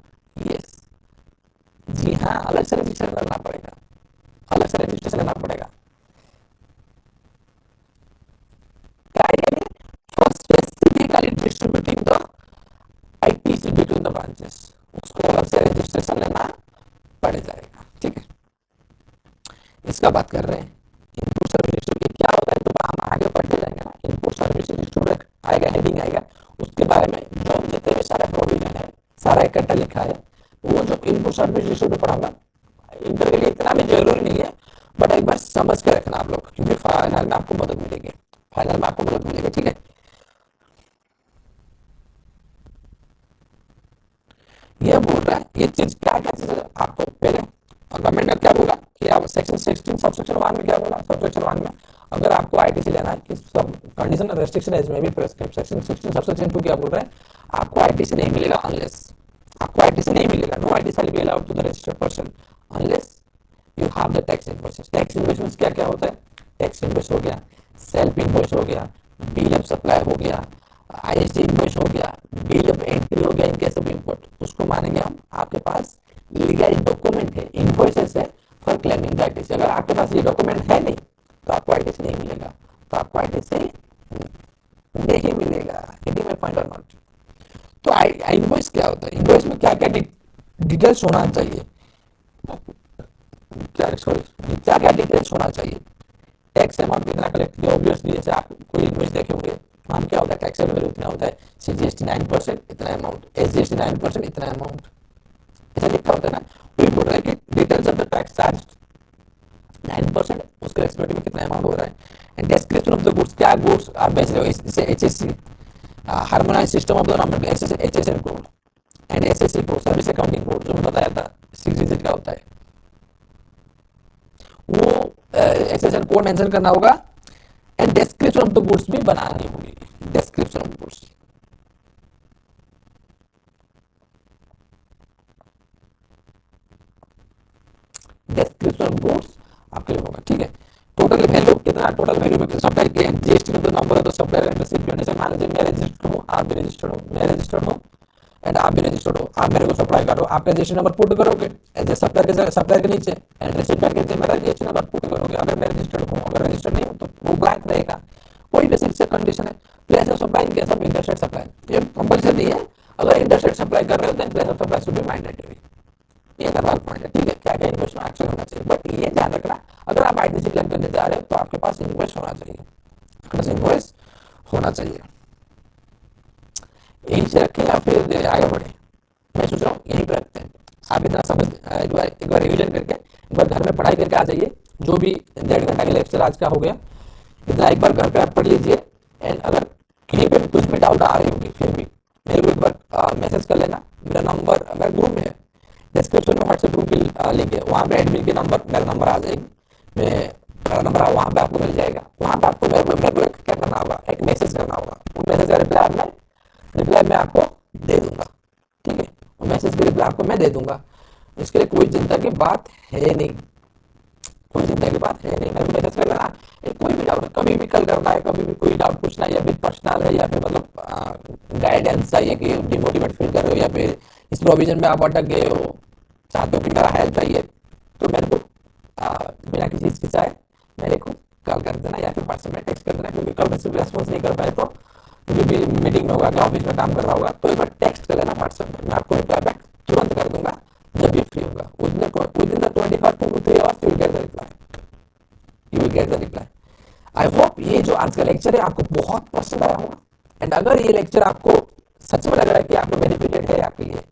यस, जी हाँ, अलग से रजिस्टर करना पड़ेगा, अलग से रजिस्ट्रेशन करना पड़ेगा। For specifically distributing the ITC between the branches, उसको अलग से रजिस्ट्रेशन लेना पड़ जाएगा। ठीक है, इसका बात कर रहे हैं। इनपुट सर्विस डिस्ट्रीब्यूट क्या होता है, तो हम आगे बढ़ते जाएंगे ना। इनपुट सर्विस डिस्ट्रीब्यूट आएगा, हेडिंग आएगा, उसके बारे में जो जितने भी सारा प्रोविजन है सारा इकट्ठा लिखा है, वो जो इनपुट सर्विस डिस्ट्रीब्यूट पढ़ाऊंगा, इंटर के लिए इतना भी जरूरी नहीं है, बट एक बार समझ के रखना आप लोग, क्योंकि फाइनल में आपको मदद मिलेगी, फाइनल में आपको मदद मिलेगी। ठीक है, ये बोल रहा है ये चीज क्या क्या चीज है आपको पहले। गवर्नमेंट ने क्या बोला कि आप सेक्शन 16 सबसेक्शन 1 में क्या बोला, सबसेक्शन 1 में अगर आपको आईटीसी लेना है कि सब कंडीशन रेस्ट्रिक्शन एज में भी प्रेस्क्राइब, सेक्शन 16 सबसेक्शन 2 क्या बोल रहा है, आपको आईटीसी नहीं मिलेगा अनलेस, आपको आईटीसी नहीं मिलेगा, no ITC will be allowed to the registered person unless you have the tax invoices. Tax invoice में क्या क्या होता है, टैक्स इनवॉइस हो गया, सेल्फ इनवॉइस हो गया, बिल ऑफ सप्लाई हो गया, आईएसडी इनवॉइस हो गया, बिल ऑफ एंट्री हो गया इन केस ऑफ इंपोर्ट, उसको मानेंगे हम आपके पास लीगल डॉक्यूमेंट है, इनवॉइसेस है फॉर क्लेमिंग आईटीसी। अगर आपके पास ये डॉक्यूमेंट है नहीं तो आपको आईटीसी नहीं मिलेगा, तो आपको आईटीसी नहीं मिलेगा। Getting my point or not? तो इनवॉइस क्या होता है, इनवॉइस में क्या क्या डिटेल्स होना चाहिए, क्या सॉरी क्या क्या डिटेल्स होना चाहिए, टैक्स अमाउंट कितना कलेक्ट किया, ऑब्वियसली जैसे आप कोई इनवॉइस देखे होंगे, हम क्या होता है टैक्स वैल्यू इतना होता है, सीजीएसटी 9% इतना अमाउंट, एसजीएसटी 9% इतना अमाउंट, ऐसा लिखा होता है ना। वही बोल रहा है कि details of the tax charge 9%, उसके रेस्पेक्ट में कितना अमाउंट हो रहा है, and description of the goods, क्या गुड्स आप बेच रहे हो, जैसे HSC harmonised system of the normal HSN code and SSC code, service accounting code जो मैं बताया था 6 डिजिट का होता है, वो एसएसएन कोड मेंशन करना होगा, and description of the goods भी बनानी होगी, description of goods. Description of goods आपके लिए होगा। ठीक है, टोटल वैल्यू कितना, टोटल वैल्यू में सप्लाई के जीएसटी में तो नंबर है, तो सप्लाई रेसिपिएंट से मान लीजिए मैं रजिस्टर्ड हूँ, आप भी रजिस्टर्ड हो, मैं रजिस्टर्ड हूँ एंड आप भी रजिस्टर्ड हो, आप मेरे को सप्लाई करो, आपका जीएसटी नंबर पुट करोगे एज ए सप्लायर के नीचे, एंड रेसिपिएंट के नीचे मेरा जीएसटी नंबर पुट करोगे। अगर मैं रजिस्टर्ड हूँ, अगर रजिस्टर्ड नहीं हूँ तो वो ब्लैंक रहेगा। कोई बेसिक से कंडीशन है, place of supply in case of interstate supply, ये कंपल्सरी नहीं है, अगर इंटरस्टेट सप्लाई कर रहे हो तो place of supply should be mandatory. ये करवा पॉइंट है। ठीक है, क्या क्या इन्वेस्ट में एक्चुअली होना चाहिए, बट ये ध्यान रखना अगर आप आईटीसी क्लेम करने जा रहे हो तो आपके पास इन्वेस्ट होना चाहिए, आपके पास इन्वेस्ट होना चाहिए। यहीं से रखें या फिर आगे बढ़े, मैं सोच रहा हूँ यहीं पर रखते हैं। आप इतना समझ एक बार रिविजन करके एक बार घर में पढ़ाई करके आ जाइए, जो भी 1.5 घंटा का लेक्चर आज का हो गया इतना एक बार घर पे आप पढ़ लीजिए, एंड अगर कहीं पे भी कुछ भी डाउट आ रही होगी फिर भी मेरे को एक बार मैसेज कर लेना, मेरा नंबर मेरा ग्रुप में है, डिस्क्रिप्शन में व्हाट्सएप ग्रुप की लिंक है, वहाँ पे एडमिन के नंबर मेरा नंबर आ जाएगी, मेरा नंबर वहाँ पे आपको मिल जाएगा, वहाँ पे आपको मेरे को क्या करना होगा, एक मैसेज करना होगा, वो मैसेज का रिप्लाई मैं आपको दे दूंगा। ठीक है, वो मैसेज के रिप्लाई आपको मैं दे दूंगा, इसके लिए कोई चिंता की बात है नहीं, कोई चिंता की बात है नहीं, मेरे को मैसेज कर लेना, कोई भी डाउट कभी भी कल करना है, कभी भी कोई डाउट पूछना है, या फिर पर्सनल है या फिर मतलब गाइडेंस चाहिए कि डिमोटिवेट फील कर रहे हो या फिर इस प्रोविजन में आप अटक गए हो, चाहते हो कि मेरा हेल्प चाहिए, तो मेरे को बिना किसी चीज़ की चाहे मेरे को कॉल कर देना या फिर व्हाट्सएप में टेक्स्ट कर देना, क्योंकि कल रिसीव रेस्पॉन्स नहीं कर पाए तो क्योंकि भी मीटिंग में होगा, ऑफिस में काम कर रहा होगा, तो एक बार टेक्स्ट कर लेना व्हाट्सएप में, मैं आपको रिप्लाई बैक तुरंत कर दूंगा जब भी फ्री होगा, with in the 25 to 3 hours you will get the reply, you will get the reply. I hope ये जो आज का लेक्चर है आपको बहुत पसंद आया होगा, एंड अगर ये लेक्चर आपको सच में लग रहा है कि आपको बेनिफिटेड है आपके लिए,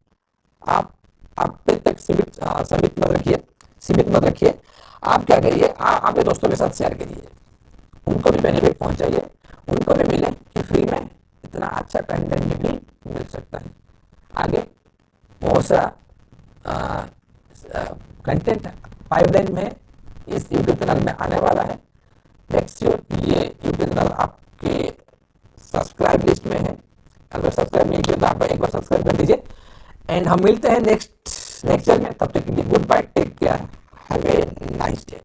आप पे तक सीमित मत रखिए, आप क्या करिए, आपके दोस्तों के साथ शेयर करिए, उनको भी बेनिफिट पहुंचाइए, उनको भी मिले कि फ्री में इतना अच्छा कंटेंट भी मिल सकता है। आगे बहुत सा कंटेंट पाइपलाइन में इस यूट्यूब चैनल में आने वाला है, मेक श्योर ये यूट्यूब चैनल आपके सब्सक्राइब लिस्ट में है, अगर सब्सक्राइब सब्सक्राइब नहीं किया तो आप एक बार सब्सक्राइब कर दीजिए। एंड हम मिलते हैं नेक्स्ट लेक्चर में, तब तक के लिए goodbye, take care, have a nice day.